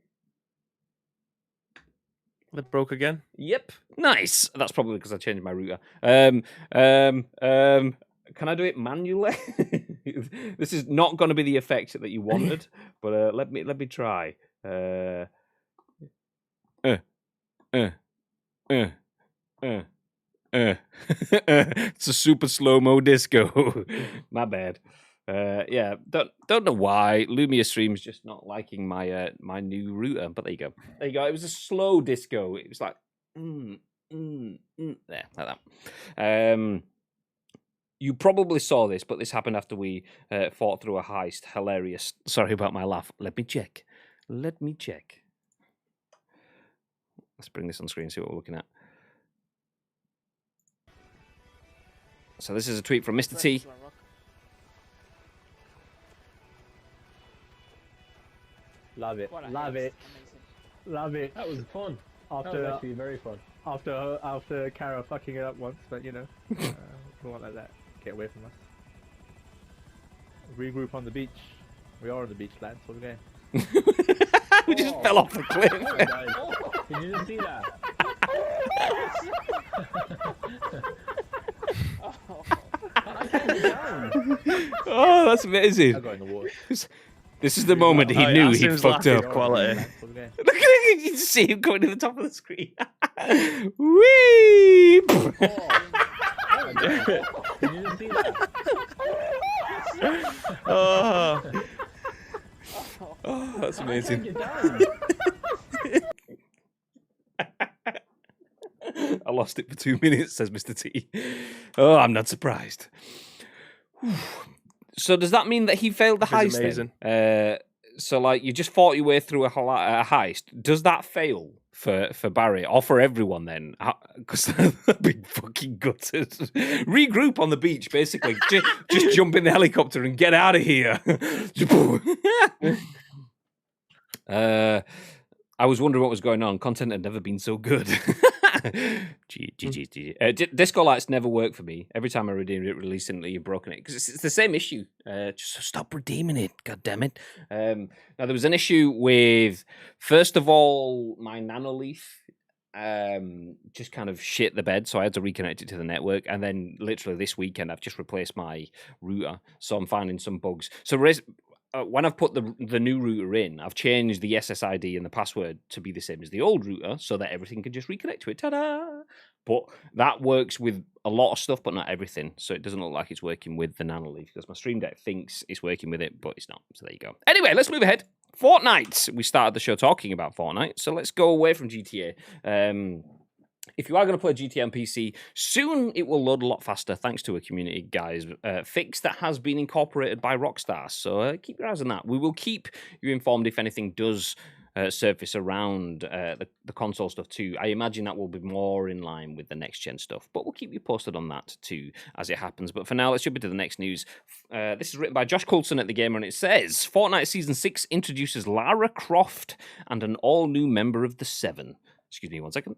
It broke again. Yep. Nice. That's probably because I changed my router. Can I do it manually? This is not going to be the effect that you wanted, but let me try. It's a super slow-mo disco. My bad. Yeah, don't know why Lumia Stream's just not liking my my new router, but there you go. It was a slow disco. It was like there, like that. You probably saw this, but this happened after we fought through a heist. Hilarious. Sorry about my laugh. Let me check. Let's bring this on screen, see what we're looking at. So this is a tweet from Mr. T. Love it. That was fun. That was actually very fun. After Kara fucking it up once, but you know, we won't let that get away from us. Regroup on the beach. We are on the beach, lads. What a game. We just fell off the cliff. Did you just see that? Oh, that's amazing. I got in the water. This is the moment he knew he'd fucked up. Quality. Look at it, you see him going to the top of the screen. Whee! Did you just see that? Oh, that's amazing. I lost it for 2 minutes, says Mr. T. Oh, I'm not surprised. So does that mean that he failed the heist? Amazing. So like you just fought your way through a heist. Does that fail for Barry or for everyone then? Because they're being fucking gutted. Regroup on the beach, basically. Just jump in the helicopter and get out of here. I was wondering what was going on. Content had never been so good. Disco lights never work for me. Every time I redeemed it recently, you've broken it because it's the same issue. Just stop redeeming it, god damn it. Now there was an issue with, first of all, my Nanoleaf just kind of shit the bed, so I had to reconnect it to the network. And then literally this weekend, I've just replaced my router, so I'm finding some bugs. So when I've put the new router in, I've changed the SSID and the password to be the same as the old router so that everything can just reconnect to it. Ta-da! But that works with a lot of stuff, but not everything. So it doesn't look like it's working with the Nanoleaf because my Stream Deck thinks it's working with it, but it's not. So there you go. Anyway, let's move ahead. Fortnite. We started the show talking about Fortnite, so let's go away from GTA. If you are going to play GTA on PC, soon it will load a lot faster thanks to a community guys fix that has been incorporated by Rockstar. So keep your eyes on that. We will keep you informed if anything does surface around the console stuff too. I imagine that will be more in line with the next gen stuff, but we'll keep you posted on that too as it happens. But for now, let's jump into the next news. This is written by Josh Coulson at The Gamer, and it says, Fortnite Season 6 introduces Lara Croft and an all-new member of the Seven. Excuse me 1 second.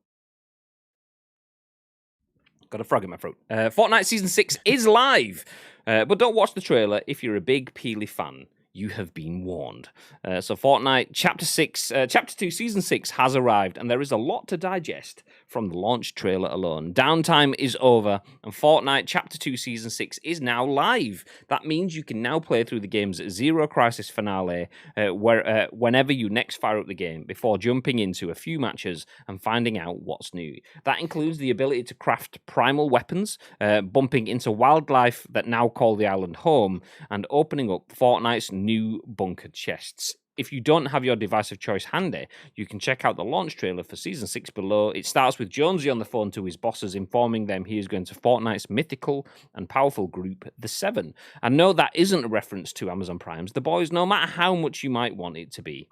Got a frog in my throat. Fortnite Season 6 is live, but don't watch the trailer if you're a big Peely fan. You have been warned. So Fortnite Chapter 2 Season 6 has arrived, and there is a lot to digest from the launch trailer alone. Downtime is over, and Fortnite Chapter 2 Season 6 is now live. That means you can now play through the game's Zero Crisis finale whenever you next fire up the game, before jumping into a few matches and finding out what's new. That includes the ability to craft primal weapons, bumping into wildlife that now call the island home, and opening up Fortnite's new bunker chests. If you don't have your device of choice handy, you can check out the launch trailer for Season 6 below. It starts with Jonesy on the phone to his bosses, informing them he is going to Fortnite's mythical and powerful group, the Seven. And no, that isn't a reference to Amazon Prime's The Boys, no matter how much you might want it to be.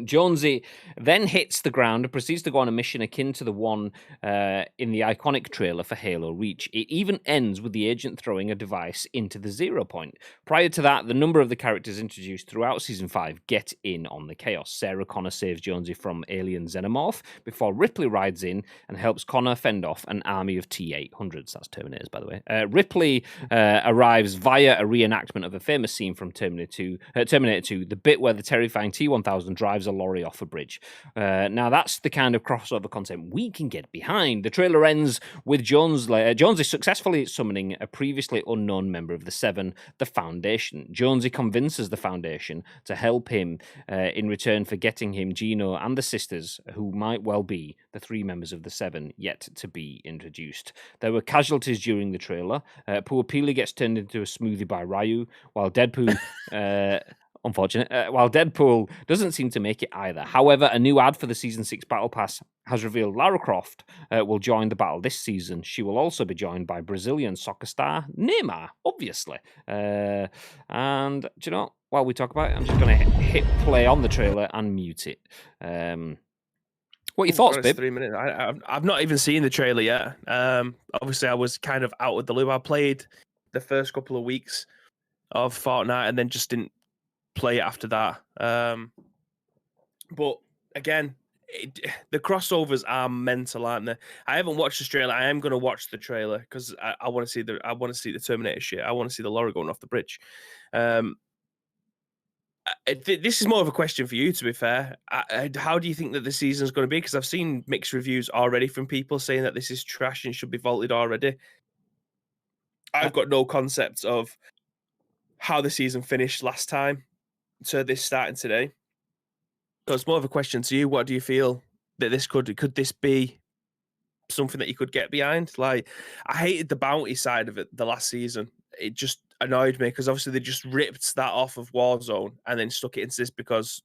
Jonesy then hits the ground and proceeds to go on a mission akin to the one in the iconic trailer for Halo Reach. It even ends with the agent throwing a device into the 0 point. Prior to that, the number of the characters introduced throughout Season 5 get in on the chaos. Sarah Connor saves Jonesy from alien xenomorph before Ripley rides in and helps Connor fend off an army of T-800s. That's Terminators, by the way. Ripley arrives via a reenactment of a famous scene from Terminator 2, the bit where the terrifying T-1000 drives a lorry off a bridge. Now, that's the kind of crossover content we can get behind. The trailer ends with Jonesy successfully summoning a previously unknown member of the Seven, the Foundation. Jonesy convinces the Foundation to help him in return for getting him Gino and the sisters, who might well be the three members of the Seven yet to be introduced. There were casualties during the trailer. Poor Peely gets turned into a smoothie by Ryu, while Deadpool... Unfortunate. While Deadpool doesn't seem to make it either. However, a new ad for the Season 6 Battle Pass has revealed Lara Croft will join the battle this season. She will also be joined by Brazilian soccer star Neymar, obviously. And, do you know, while we talk about it, I'm just going to hit play on the trailer and mute it. What are your thoughts, Bib? 3 minutes. I've not even seen the trailer yet. Obviously, I was kind of out of the loop. I played the first couple of weeks of Fortnite and then just didn't play it after that. But again, the crossovers are mental, aren't they? I haven't watched the trailer. I am going to watch the trailer because I want to see the Terminator shit. I want to see the Lara going off the bridge. This is more of a question for you, to be fair. How do you think that the season is going to be? Because I've seen mixed reviews already from people saying that this is trash and should be vaulted already. I've got no concept of how the season finished last time to this starting today. So it's more of a question to you. What do you feel that this could this be something that you could get behind? Like, I hated the bounty side of it the last season. It just annoyed me because obviously they just ripped that off of Warzone and then stuck it into this because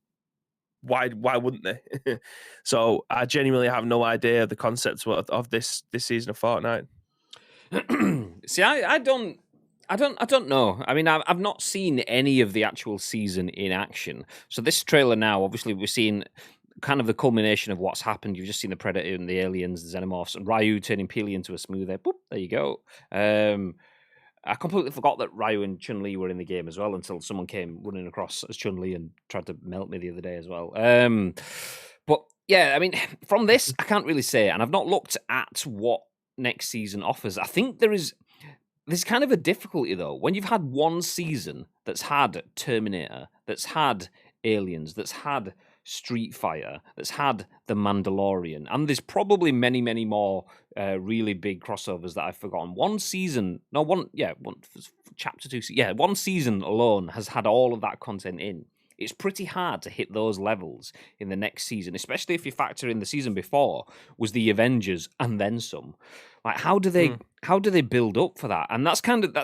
why wouldn't they? So I genuinely have no idea of the concept of this season of Fortnite. See, I don't know. I mean, I've not seen any of the actual season in action. So this trailer now, obviously, we're seeing kind of the culmination of what's happened. You've just seen the Predator and the aliens, the Xenomorphs, and Ryu turning Peely into a smoothie. Boop, there you go. I completely forgot that Ryu and Chun-Li were in the game as well until someone came running across as Chun-Li and tried to melt me the other day as well. But yeah, I mean, from this, I can't really say. And I've not looked at what next season offers. I think there's kind of a difficulty, though. When you've had one season that's had Terminator, that's had Aliens, that's had Street Fighter, that's had The Mandalorian, and there's probably many, many more really big crossovers that I've forgotten. One season alone has had all of that content in. It's pretty hard to hit those levels in the next season, especially if you factor in the season before was the Avengers and then some. Like, how do they build up for that? And that's kind of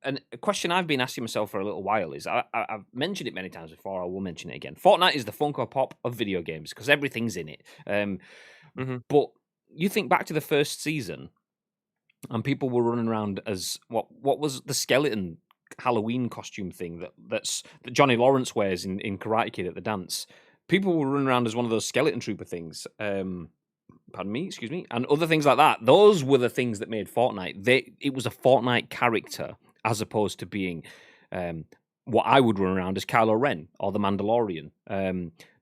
a question I've been asking myself for a little while. Is I've mentioned it many times before. I will mention it again. Fortnite is the Funko Pop of video games because everything's in it. But you think back to the first season, and people were running around as what was the skeleton Halloween costume thing that Johnny Lawrence wears in Karate Kid at the dance. People were running around as one of those skeleton trooper things. And other things like that. Those were the things that made Fortnite. It was a Fortnite character as opposed to being what I would run around as Kylo Ren or the Mandalorian.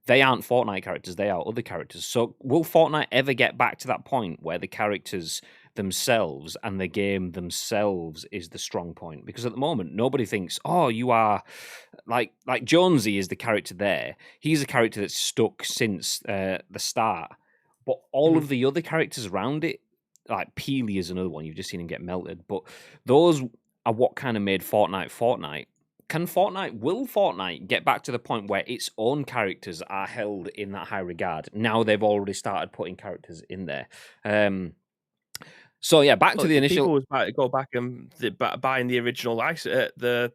they aren't Fortnite characters, they are other characters. So will Fortnite ever get back to that point where the characters themselves and the game themselves is the strong point? Because at the moment, nobody thinks, oh, you are like Jonesy is the character there. He's a character that's stuck since the start. But all of the other characters around it, like Peely is another one, you've just seen him get melted. But those are what kind of made Fortnite Fortnite. Will Fortnite get back to the point where its own characters are held in that high regard? Now they've already started putting characters in there. So yeah, back to the initial. People was about to go back and buying the original the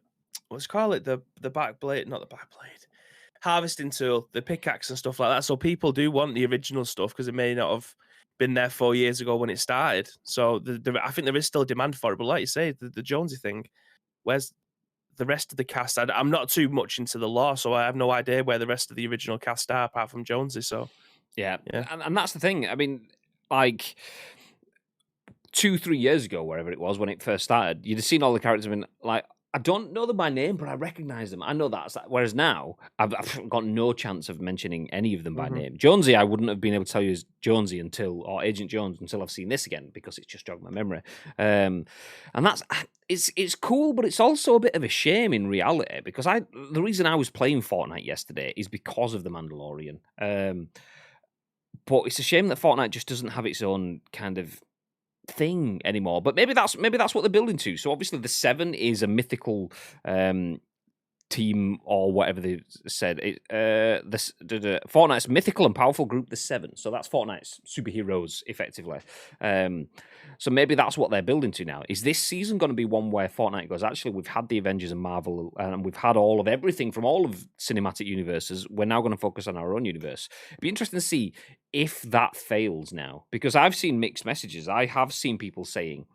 what's call it the back blade, not the back blade, harvesting tool, the pickaxe and stuff like that. So people do want the original stuff because it may not have been there 4 years ago when it started. So I think there is still demand for it. But like you say, the Jonesy thing, where's the rest of the cast? I'm not too much into the lore, so I have no idea where the rest of the original cast are apart from Jonesy. So yeah. And that's the thing. I mean, like 2-3 years ago, wherever it was when it first started, you'd have seen all the characters and been like, I don't know them by name, but I recognize them. I know that. Whereas now, I've got no chance of mentioning any of them by name. Jonesy, I wouldn't have been able to tell you is Jonesy or Agent Jones until I've seen this again because it's just jogged my memory. And that's it's cool, but it's also a bit of a shame in reality because the reason I was playing Fortnite yesterday is because of the Mandalorian. But it's a shame that Fortnite just doesn't have its own kind of thing anymore, but maybe that's what they're building to. So obviously the 7 is a mythical team or whatever they said. Fortnite's mythical and powerful group, the 7. So that's Fortnite's superheroes, effectively. So maybe that's what they're building to now. Is this season going to be one where Fortnite goes, actually, we've had the Avengers and Marvel, and we've had all of everything from all of cinematic universes. We're now going to focus on our own universe. It'd be interesting to see if that fails now, because I've seen mixed messages. I have seen people saying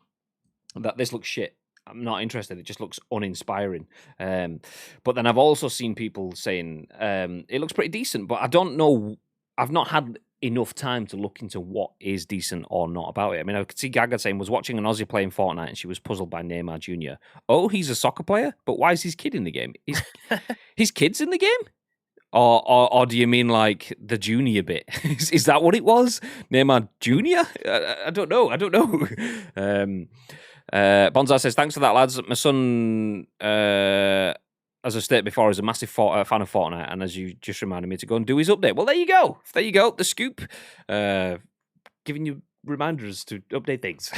that this looks shit. I'm not interested. It just looks uninspiring. But then I've also seen people saying it looks pretty decent, but I don't know. I've not had enough time to look into what is decent or not about it. I mean, I could see Gaga saying, was watching an Aussie playing Fortnite and she was puzzled by Neymar Jr. Oh, he's a soccer player? But why is his kid in the game? His kid's in the game? Or do you mean like the junior bit? Is that what it was? Neymar Jr.? I don't know. Bonsai says, thanks for that, lads. My son, as I stated before, is a massive fan of Fortnite, and as you just reminded me to go and do his update. Well, there you go. The scoop. Giving you reminders to update things.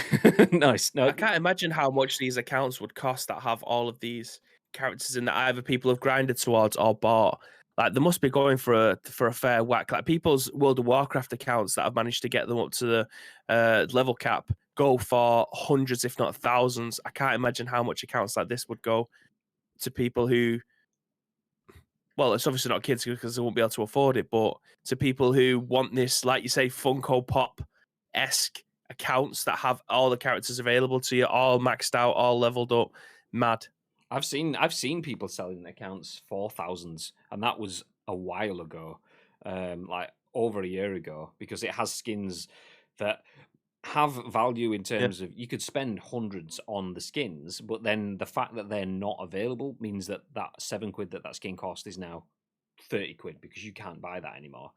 Nice. No, I can't imagine how much these accounts would cost that have all of these characters in that either people have grinded towards or bought. Like, they must be going for a fair whack. Like, people's World of Warcraft accounts that have managed to get them up to the level cap go for hundreds, if not thousands. I can't imagine how much accounts like this would go to people who, well, it's obviously not kids because they won't be able to afford it, but to people who want this, like you say, Funko Pop-esque accounts that have all the characters available to you, all maxed out, all leveled up. Mad. I've seen people selling accounts for thousands, and that was a while ago, like over a year ago, because it has skins that have value in terms of you could spend hundreds on the skins, but then the fact that they're not available means that £7 that skin cost is now £30 because you can't buy that anymore.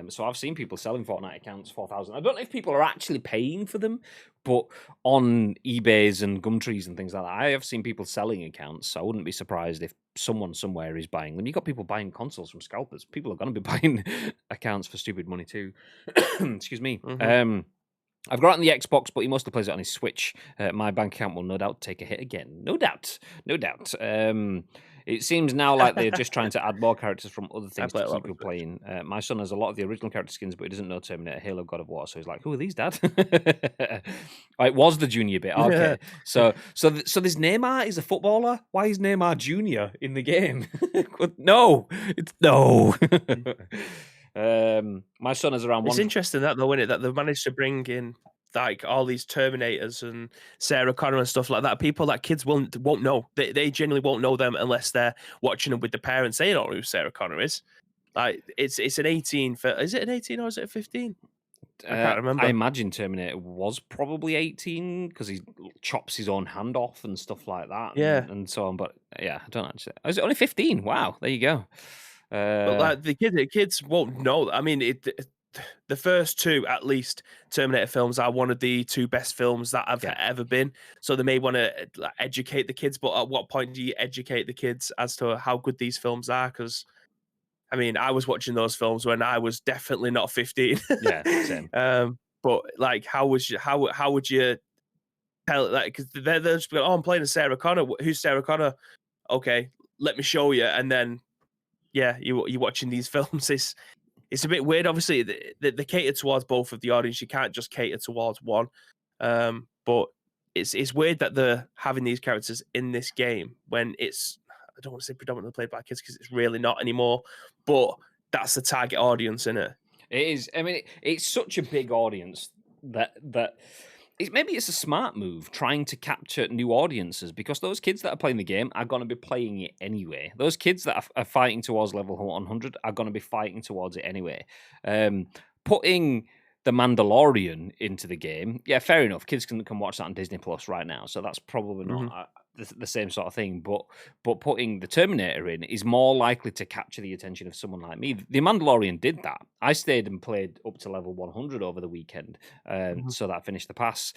So I've seen people selling Fortnite accounts for 4,000. I don't know if people are actually paying for them, but on eBays and Gumtrees and things like that, I have seen people selling accounts. So I wouldn't be surprised if someone somewhere is buying them. You've got people buying consoles from scalpers. People are going to be buying accounts for stupid money too. Excuse me. I've got it on the Xbox, but he mostly plays it on his Switch. My bank account will no doubt take a hit again. No doubt. It seems now like they're just trying to add more characters from other things to keep you playing. My son has a lot of the original character skins, but he doesn't know Terminator, Halo, God of War. So he's like, "Who are these, Dad?" It was the junior bit. Okay, so this Neymar is a footballer. Why is Neymar Junior in the game? No. My son is around. It's interesting that though, isn't it, that they've managed to bring in like all these Terminators and Sarah Connor and stuff like that. People that kids won't know. They genuinely won't know them unless they're watching them with the parents. They don't know who Sarah Connor is. Like it's an 18. Is it an 18 or is it a 15? I can't remember. I imagine Terminator was probably 18 because he chops his own hand off and stuff like that. Yeah, and so on. But yeah, I don't actually. Is it only 15? Wow, there you go. But like the kids won't know. I mean, the first two, at least, Terminator films are one of the two best films that have ever been. So they may want to educate the kids, but at what point do you educate the kids as to how good these films are? Because I mean, I was watching those films when I was definitely not 15. Yeah, same. But like, how would you tell, like, because they're just going, oh, I'm playing as Sarah Connor. Who's Sarah Connor? Okay, let me show you. And then, yeah, you're watching these films. It's a bit weird. Obviously, they cater towards both of the audience. You can't just cater towards one. But it's weird that they're having these characters in this game when it's, I don't want to say predominantly played by kids because it's really not anymore. But that's the target audience, isn't it? It is. I mean, it's such a big audience that maybe it's a smart move trying to capture new audiences, because those kids that are playing the game are going to be playing it anyway. Those kids that are fighting towards level 100 are going to be fighting towards it anyway. Putting The Mandalorian into the game, yeah, fair enough. Kids can watch that on Disney Plus right now, so that's probably not the same sort of thing. But putting the Terminator in is more likely to capture the attention of someone like me. The Mandalorian did that. I stayed and played up to level 100 over the weekend, so that I finished the pass.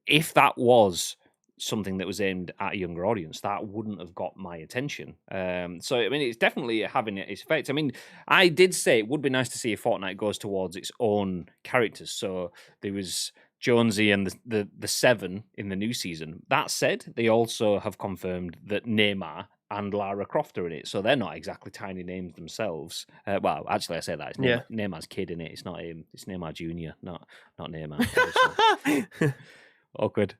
If that was something that was aimed at a younger audience, that wouldn't have got my attention. So, I mean, it's definitely having its effect. I mean, I did say it would be nice to see if Fortnite goes towards its own characters. So there was Jonesy and the Seven in the new season. That said, they also have confirmed that Neymar and Lara Croft are in it, so they're not exactly tiny names themselves. Well, actually, I say that it's Neymar's kid in it. It's not him. It's Neymar Junior, not Neymar. Awkward.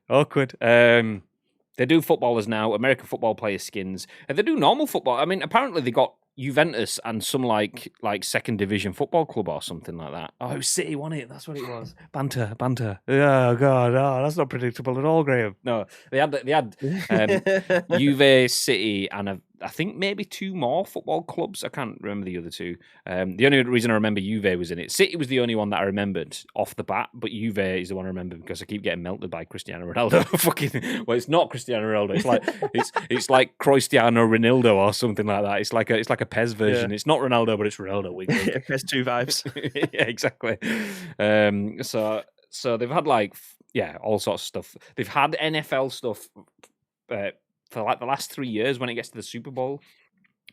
They do footballers now, American football player skins, and they do normal football. I mean, apparently they got Juventus and some like second division football club or something like that. Oh, it was City, wasn't it? That's what it was. Banter. Oh god, that's not predictable at all, Graham. No, they had Juve, City, and I think maybe two more football clubs. I can't remember the other two. The only reason I remember Juve was in it. City was the only one that I remembered off the bat, but Juve is the one I remember because I keep getting melted by Cristiano Ronaldo. Well, it's not Cristiano Ronaldo. It's like Cristiano Ronaldo or something like that. It's like a PES version. Yeah. It's not Ronaldo, but it's Ronaldo. PES 2 vibes. Yeah, exactly. So they've had all sorts of stuff. They've had NFL stuff for like the last 3 years. When it gets to the Super Bowl,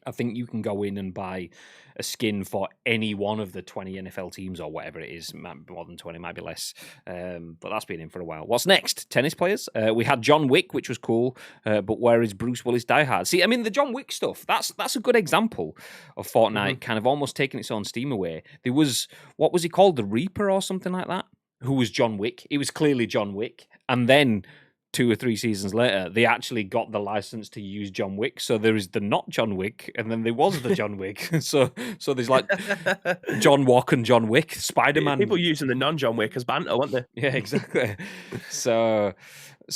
I think you can go in and buy a skin for any one of the 20 NFL teams or whatever it is. Might be more than 20, might be less. But that's been in for a while. What's next? Tennis players. We had John Wick, which was cool. But where is Bruce Willis Die Hard? See, I mean, the John Wick stuff, that's a good example of Fortnite kind of almost taking its own steam away. There was, what was he called? The Reaper or something like that? Who was John Wick? He was clearly John Wick. And then 2 or 3 seasons later, they actually got the license to use John Wick. So there is the not John Wick, and then there was the John Wick. So there's like John Walk and John Wick, Spider-Man. People using the non-John Wick as banter, weren't they? Yeah, exactly. So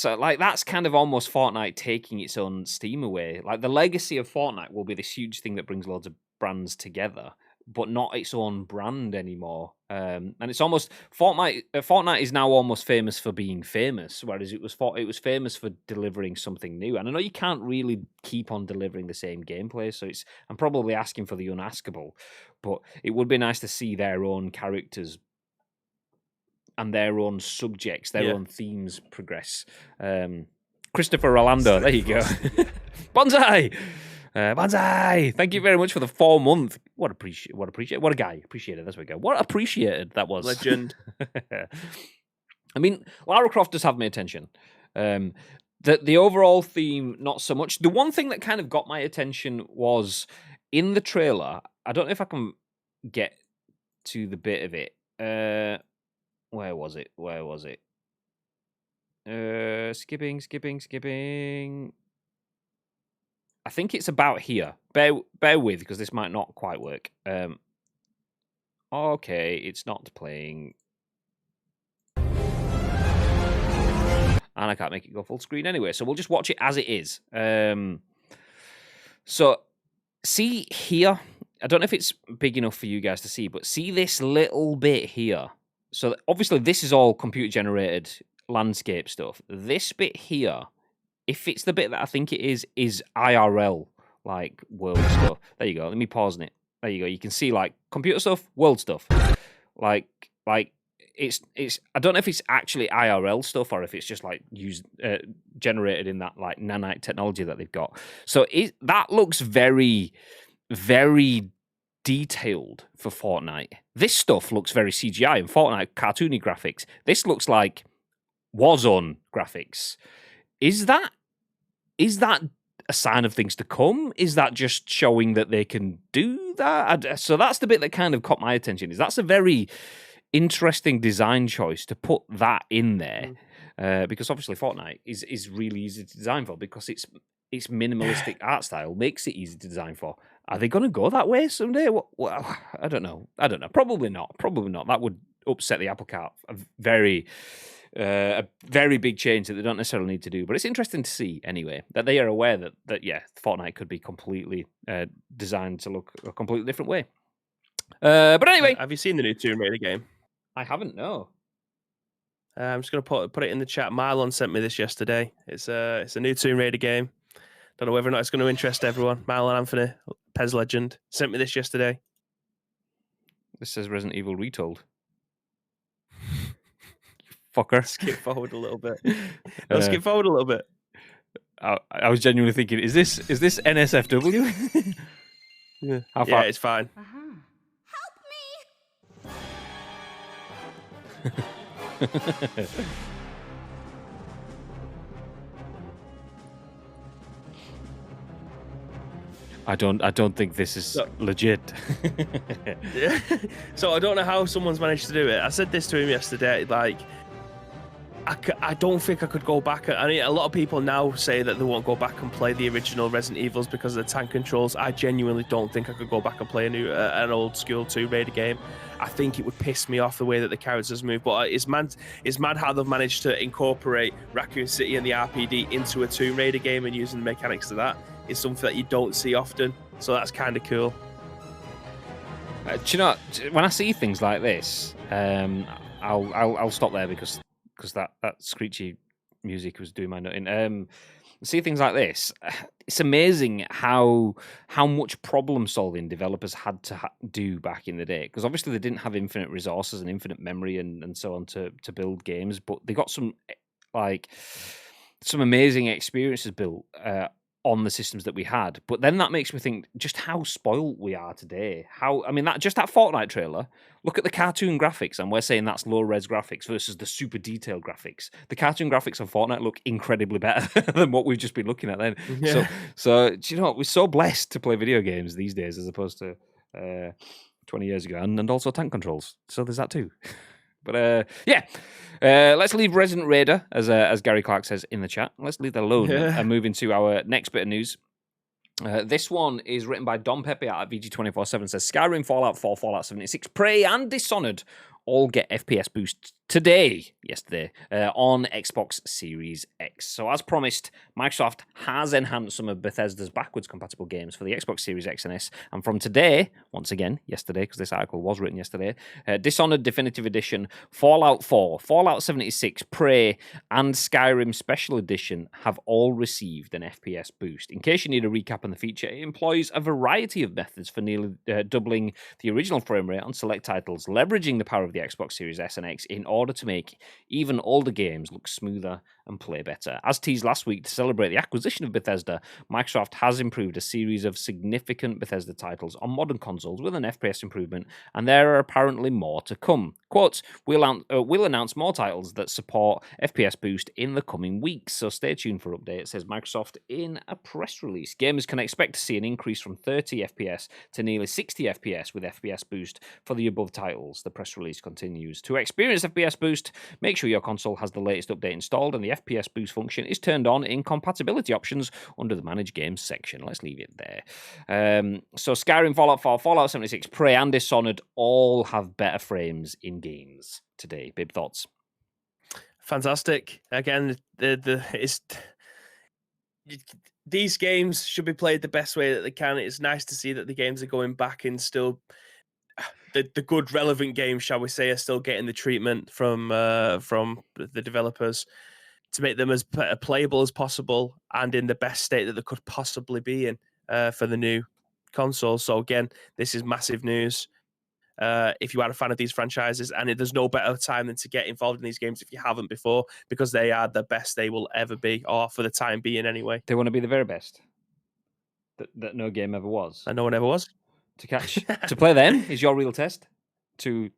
like that's kind of almost Fortnite taking its own steam away. Like the legacy of Fortnite will be this huge thing that brings loads of brands together, but not its own brand anymore. And it's almost Fortnite is now almost famous for being famous, whereas it was famous for delivering something new. And I know you can't really keep on delivering the same gameplay, so I'm probably asking for the unaskable, but it would be nice to see their own characters and their own subjects, their own themes progress. Christopher Rolando, there you go. Bonsai! Banzai! Thank you very much for the 4-month. What a guy. Appreciated. That's what we go. What appreciated that was. Legend. I mean, Lara Croft does have my attention. The overall theme, not so much. The one thing that kind of got my attention was in the trailer. I don't know if I can get to the bit of it. Where was it? Skipping. I think it's about here. Bear with, because this might not quite work. Okay, it's not playing. And I can't make it go full screen anyway, so we'll just watch it as it is. So, see here. I don't know if it's big enough for you guys to see, but see this little bit here. So, obviously, this is all computer-generated landscape stuff. This bit here, if it's the bit that I think it is IRL, like world stuff. There you go. Let me pause it. There you go. You can see like computer stuff, world stuff. Like it's. I don't know if it's actually IRL stuff or if it's just like generated in that like nanite technology that they've got. So that looks very, very detailed for Fortnite. This stuff looks very CGI and Fortnite cartoony graphics. This looks like Warzone graphics. Is that a sign of things to come? Is that just showing that they can do that? So that's the bit that kind of caught my attention. That's a very interesting design choice to put that in there, because obviously Fortnite is really easy to design for because its minimalistic art style makes it easy to design for. Are they going to go that way someday? Well, I don't know. Probably not. That would upset the apple cart. A very big change that they don't necessarily need to do. But it's interesting to see anyway that they are aware that Fortnite could be completely designed to look a completely different way. But anyway, have you seen the new Tomb Raider game? I haven't. No. I'm just gonna put it in the chat. Marlon sent me this yesterday. It's a new Tomb Raider game. Don't know whether or not it's going to interest everyone. Marlon Anthony, Pez legend, sent me this yesterday. This says Resident Evil Retold. Fucker. Skip forward a little bit. Skip forward a little bit. I was genuinely thinking, is this NSFW? Yeah. How far? Yeah, it's fine. Help me! I don't think this is legit. Yeah. So I don't know how someone's managed to do it. I said this to him yesterday. Like, I don't think I could go back. I mean, a lot of people now say that they won't go back and play the original Resident Evils because of the tank controls. I genuinely don't think I could go back and play an old school Tomb Raider game. I think it would piss me off the way that the characters move. But it's mad how they've managed to incorporate Raccoon City and the RPD into a Tomb Raider game and using the mechanics of that. Is something that you don't see often, so that's kind of cool. Do you know, when I see things like this, I'll stop there because that screechy music was doing my nutting. See things like this, it's amazing how much problem solving developers had to do back in the day. Because obviously they didn't have infinite resources and infinite memory and so on to build games, but they got some amazing experiences built on the systems that we had. But then that makes me think just how spoiled we are today. That Fortnite trailer, look at the cartoon graphics, and we're saying that's low-res graphics versus the super detailed graphics. The cartoon graphics on Fortnite look incredibly better than what we've just been looking at then. Yeah. So do you know what? We're so blessed to play video games these days as opposed to 20 years ago, and also tank controls. So there's that too. But let's leave Resident Raider, as Gary Clark says in the chat. Let's leave that alone and move into our next bit of news. This one is written by Don Peppiatt at VG247. Says Skyrim, Fallout 4, Fallout 76, Prey, and Dishonored all get FPS boosts yesterday, on Xbox Series X. So as promised, Microsoft has enhanced some of Bethesda's backwards compatible games for the Xbox Series X and S. And from today, once again, yesterday, because this article was written yesterday, Dishonored Definitive Edition, Fallout 4, Fallout 76, Prey, and Skyrim Special Edition have all received an FPS boost. In case you need a recap on the feature, it employs a variety of methods for nearly doubling the original frame rate on select titles, leveraging the power of the Xbox Series S and X in order to make even older games look smoother and play better. As teased last week, to celebrate the acquisition of Bethesda, Microsoft has improved a series of significant Bethesda titles on modern consoles with an FPS improvement, and there are apparently more to come. Quote, we'll announce more titles that support FPS boost in the coming weeks, so stay tuned for updates, says Microsoft in a press release. Gamers can expect to see an increase from 30 FPS to nearly 60 FPS with FPS boost for the above titles, the press release continues. To experience FPS boost, make sure your console has the latest update installed and the FPS boost function is turned on in compatibility options under the Manage Games section. Let's leave it there. So Skyrim, Fallout 4, Fallout 76, Prey, and Dishonored all have better frames in games today. Bib, thoughts? Fantastic. Again, these games should be played the best way that they can. It's nice to see that the games are going back and still the good relevant games, shall we say, are still getting the treatment from the developers to make them as playable as possible and in the best state that they could possibly be in for the new console. So again, this is massive news. If you are a fan of these franchises, and there's no better time than to get involved in these games if you haven't before, because they are the best they will ever be, or for the time being anyway. They want to be the very best that no game ever was. And no one ever was. To play them is your real test. To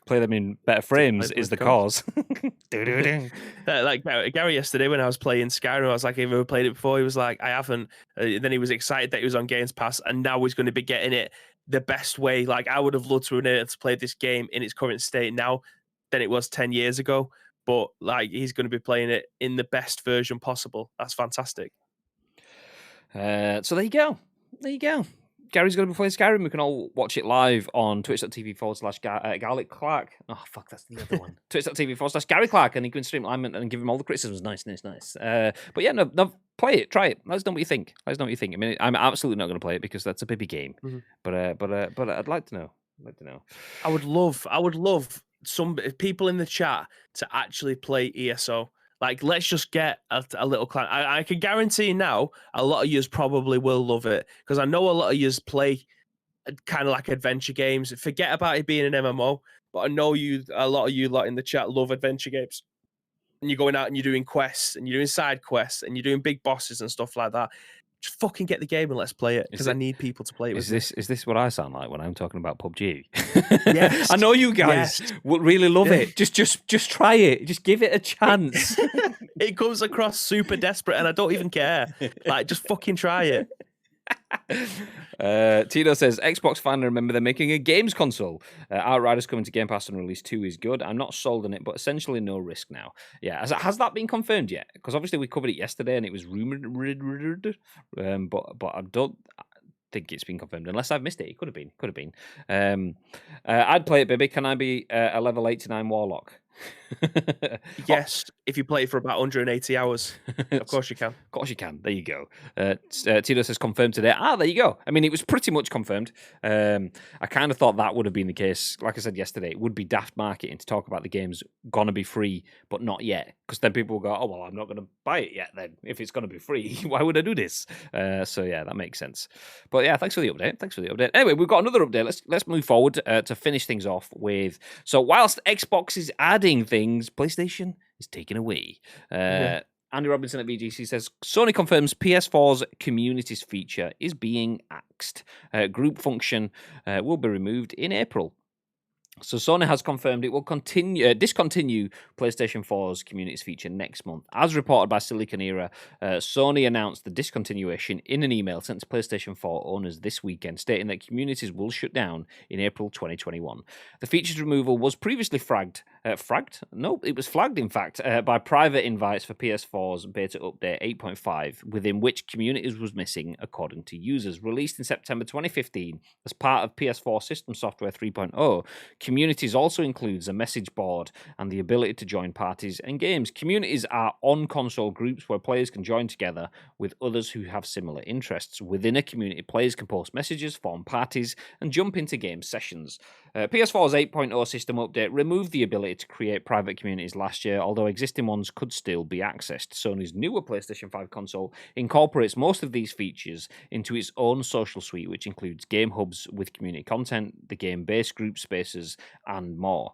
play them in better frames is the cause. Like Gary yesterday when I was playing Skyrim, I was like, have you ever played it before? He was like, I haven't. Then he was excited that he was on Games Pass, and now he's going to be getting it the best way. Like, I would have loved to have been able to play this game in its current state now than it was 10 years ago. But like, he's going to be playing it in the best version possible. That's fantastic. So there you go. Gary's going to be playing Skyrim. We can all watch it live on twitch.tv/Garlic Clark. Oh, fuck, that's the other one. Twitch.tv/Gary Clark, and you can stream live and give him all the criticisms. Nice. But yeah, no, play it, try it. Let us know what you think. I mean, I'm absolutely not going to play it because that's a baby game. Mm-hmm. But I'd like to know. I would love some people in the chat to actually play ESO. Like, let's just get a little client. I can guarantee now a lot of yous probably will love it, because I know a lot of yous play kind of like adventure games. Forget about it being an MMO, but I know a lot of you lot in the chat love adventure games. And you're going out and you're doing quests and you're doing side quests and you're doing big bosses and stuff like that. Just fucking get the game and let's play it, because I need people to play it with me. Is this what I sound like when I'm talking about PUBG? Yes. I know you guys would really love it. Just try it. Just give it a chance. It comes across super desperate, and I don't even care. Like, just fucking try it. Tito says, Xbox fan, remember they're making a games console. Outriders coming to Game Pass and Release 2 is good. I'm not sold on it, but essentially no risk now. Yeah, has that been confirmed yet? Because obviously we covered it yesterday and it was rumored, but I don't think it's been confirmed, unless I've missed it. It could have been. I'd play it, baby. Can I be a level 89 Warlock? Yes, if you play it for about 180 hours. Of course you can. Of course you can. There you go. Tito says confirmed today. There you go. I mean, it was pretty much confirmed. I kind of thought that would have been the case. Like I said yesterday, it would be daft marketing to talk about the game's gonna be free, but not yet. Because then people will go, oh, well, I'm not going to buy it yet then. If it's going to be free, why would I do this? So yeah, that makes sense. But yeah, thanks for the update. Anyway, we've got another update. Let's move forward to finish things off with... So whilst Xbox is adding things, PlayStation is taking away. Andy Robinson at VGC says, Sony confirms PS4's communities feature is being axed. Group function will be removed in April. So Sony has confirmed it will discontinue PlayStation 4's communities feature next month. As reported by Silicon Era, Sony announced the discontinuation in an email sent to PlayStation 4 owners this weekend, stating that communities will shut down in April 2021. The feature's removal was previously flagged, in fact, by private invites for PS4's beta update 8.5, within which communities was missing, according to users. Released in September 2015 as part of PS4 System Software 3.0, Communities also includes a message board and the ability to join parties and games. Communities are on-console groups where players can join together with others who have similar interests. Within a community, players can post messages, form parties, and jump into game sessions. PS4's 8.0 system update removed the ability to create private communities last year, although existing ones could still be accessed. Sony's newer PlayStation 5 console incorporates most of these features into its own social suite, which includes game hubs with community content, the game-based group spaces, and more.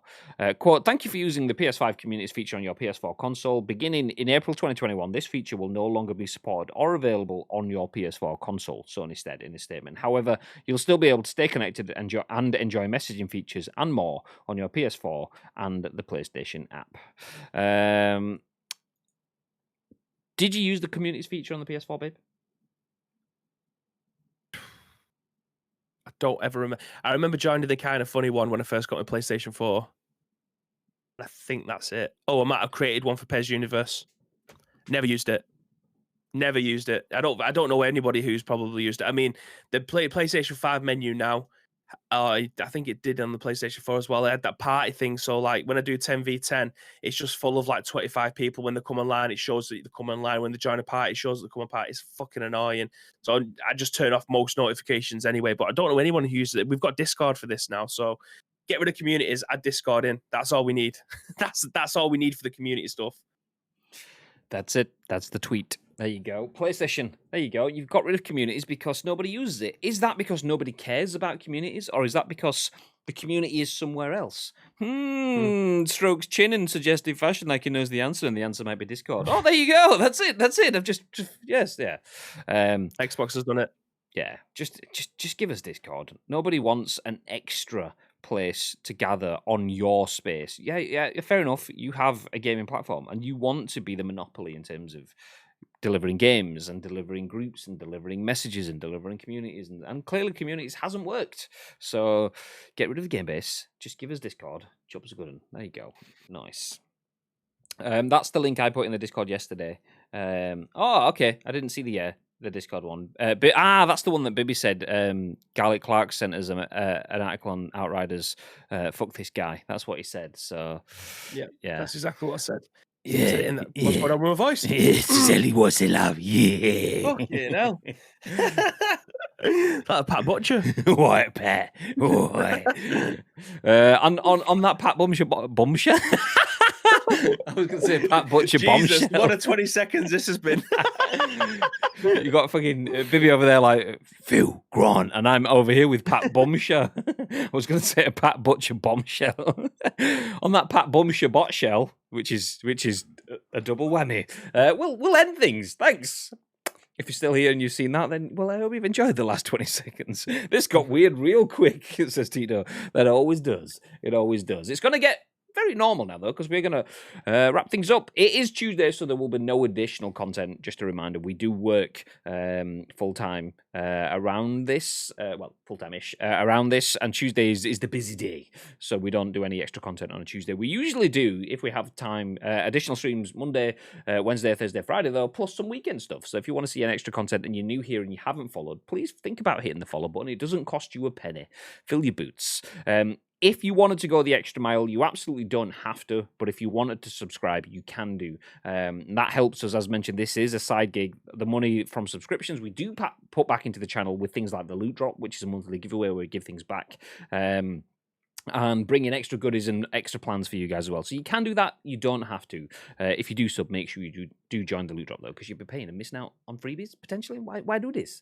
Quote, thank you for using the PS5 communities feature on your PS4 console. Beginning in April 2021, this feature will no longer be supported or available on your PS4 console, Sony said in a statement. However, you'll still be able to stay connected and enjoy messaging features and more on your PS4 and the PlayStation app. Did you use the communities feature on the PS4, babe? I don't ever remember. I remember joining the kind of funny one when I first got my PlayStation 4. I think that's it. Oh, I might have created one for PES Universe. Never used it. I don't know anybody who's probably used it. I mean, the PlayStation 5 menu now, I think it did on the PlayStation 4 as well. They had that party thing. So like when I do 10v10, it's just full of like 25 people. When they come online, it shows that they come online. When they join a party, it shows that they come on party. It's fucking annoying. So I just turn off most notifications anyway. But I don't know anyone who uses it. We've got Discord for this now. So get rid of communities, add Discord in. That's all we need. That's all we need for the community stuff. That's it. That's the tweet. There you go. PlayStation. There you go. You've got rid of communities because nobody uses it. Is that because nobody cares about communities, or is that because the community is somewhere else? Strokes chin in suggestive fashion like he knows the answer, and the answer might be Discord. Oh, there you go. That's it. That's it. I've just yes, yeah. Xbox has done it. Yeah, just give us Discord. Nobody wants an extra place to gather on your space. Yeah, fair enough. You have a gaming platform, and you want to be the monopoly in terms of delivering games and delivering groups and delivering messages and delivering communities, and clearly communities hasn't worked. So get rid of the game base. Just give us Discord. Job's a good one. There you go. Nice. That's the link I put in the Discord yesterday. Oh, okay. I didn't see the Discord one. But that's the one that Bibby said. Garlic Clark sent us an article on Outriders. Fuck this guy. That's what he said. So yeah, that's exactly what I said. Yeah, what's going on with my voice? Silly what's it love? Yeah. Fucking hell. That Pat Butcher. What Pat? What? On that Pat Bumsher? I was going to say Pat Butcher Jesus, bombshell. what a 20 seconds this has been. You got fucking Bibby over there like, Phil, Grant, and I'm over here with Pat Bumsher. I was going to say a Pat Butcher bombshell. On that Pat Bumsher botshell, which is a double whammy. We'll end things. Thanks. If you're still here and you've seen that, then, well, I hope you've enjoyed the last 20 seconds. This got weird real quick, says Tito. That always does. It always does. It's going to get very normal now, though, because we're going to wrap things up. It is Tuesday, so there will be no additional content. Just a reminder, we do work full-time around this, full-time-ish around this, and Tuesday is the busy day, so we don't do any extra content on a Tuesday. We usually do, if we have time, additional streams Monday, Wednesday, Thursday, Friday, though, plus some weekend stuff. So if you want to see an extra content and you're new here and you haven't followed, please think about hitting the follow button. It doesn't cost you a penny. Fill your boots. If you wanted to go the extra mile, you absolutely don't have to, but if you wanted to subscribe, you can do. And that helps us, as mentioned, this is a side gig. The money from subscriptions, we do put back into the channel with things like the Loot Drop, which is a monthly giveaway where we give things back. And bring in extra goodies and extra plans for you guys as well. So you can do that. You don't have to. If you do sub, make sure you do join the Loot Drop, though, because you'll be paying and missing out on freebies, potentially. Why do this?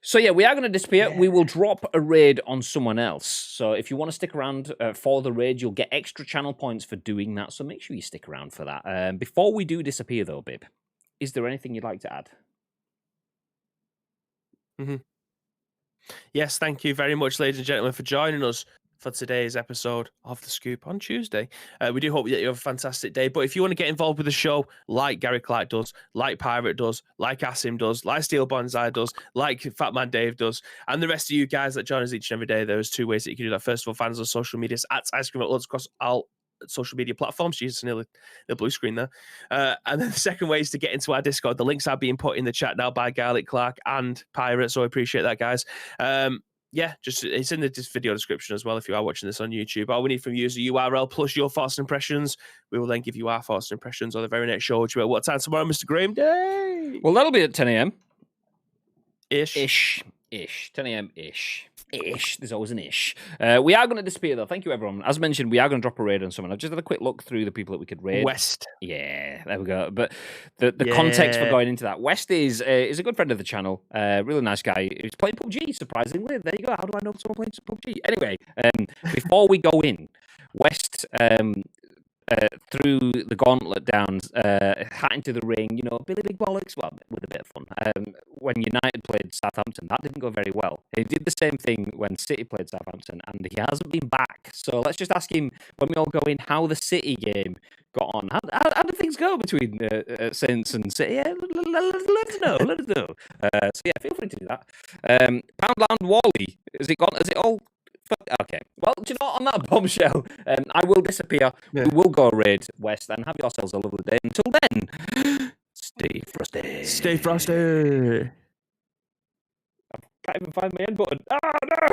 So yeah, we are going to disappear. Yeah. We will drop a raid on someone else. So if you want to stick around for the raid, you'll get extra channel points for doing that. So make sure you stick around for that. Before we do disappear, though, Bib, is there anything you'd like to add? Mm-hmm. Yes, thank you very much, ladies and gentlemen, for joining us for today's episode of The Scoop on Tuesday. We do hope that you have a fantastic day. But if you want to get involved with the show, like Gary Clark does, like Pirate does, like Asim does, like Steel Bonsai does, like Fat Man Dave does, and the rest of you guys that join us each and every day, there's two ways that you can do that. First of all, find us on social media at Ice Cream Uploads across all social media platforms. Jesus, nearly the blue screen there. And then the second way is to get into our Discord. The links are being put in the chat now by Garlic Clark and Pirate, so I appreciate that, guys. Yeah, just it's in the video description as well if you are watching this on YouTube. All we need from you is a URL plus your thoughts and impressions. We will then give you our thoughts and impressions on the very next show. What time tomorrow, Mr. Graham Day? Well, that'll be at 10 a.m. Ish. 10 a.m. Ish. There's always an ish. We are going to disappear, though. Thank you, everyone. As mentioned, we are going to drop a raid on someone. I've just had a quick look through the people that we could raid. West. Yeah, there we go. But the context for going into that, West is a good friend of the channel. Really nice guy. He's playing PUBG, surprisingly. There you go. How do I know someone playing PUBG? Anyway, before we go in, West threw the gauntlet down, hat into the ring, Billy Big Bollocks, well, with a bit of fun. When United played Southampton, that didn't go very well. He did the same thing when City played Southampton, and he hasn't been back. So let's just ask him, when we all go in, how the City game got on. How did things go between Saints and City? Yeah, let us know. So yeah, feel free to do that. Poundland Wally, has it all? Okay. Well, do you know what? On that bombshell, I will disappear. Yeah. We will go raid West and have yourselves a lovely day. Until then, stay frosty. Stay frosty. I can't even find my end button. Oh, no.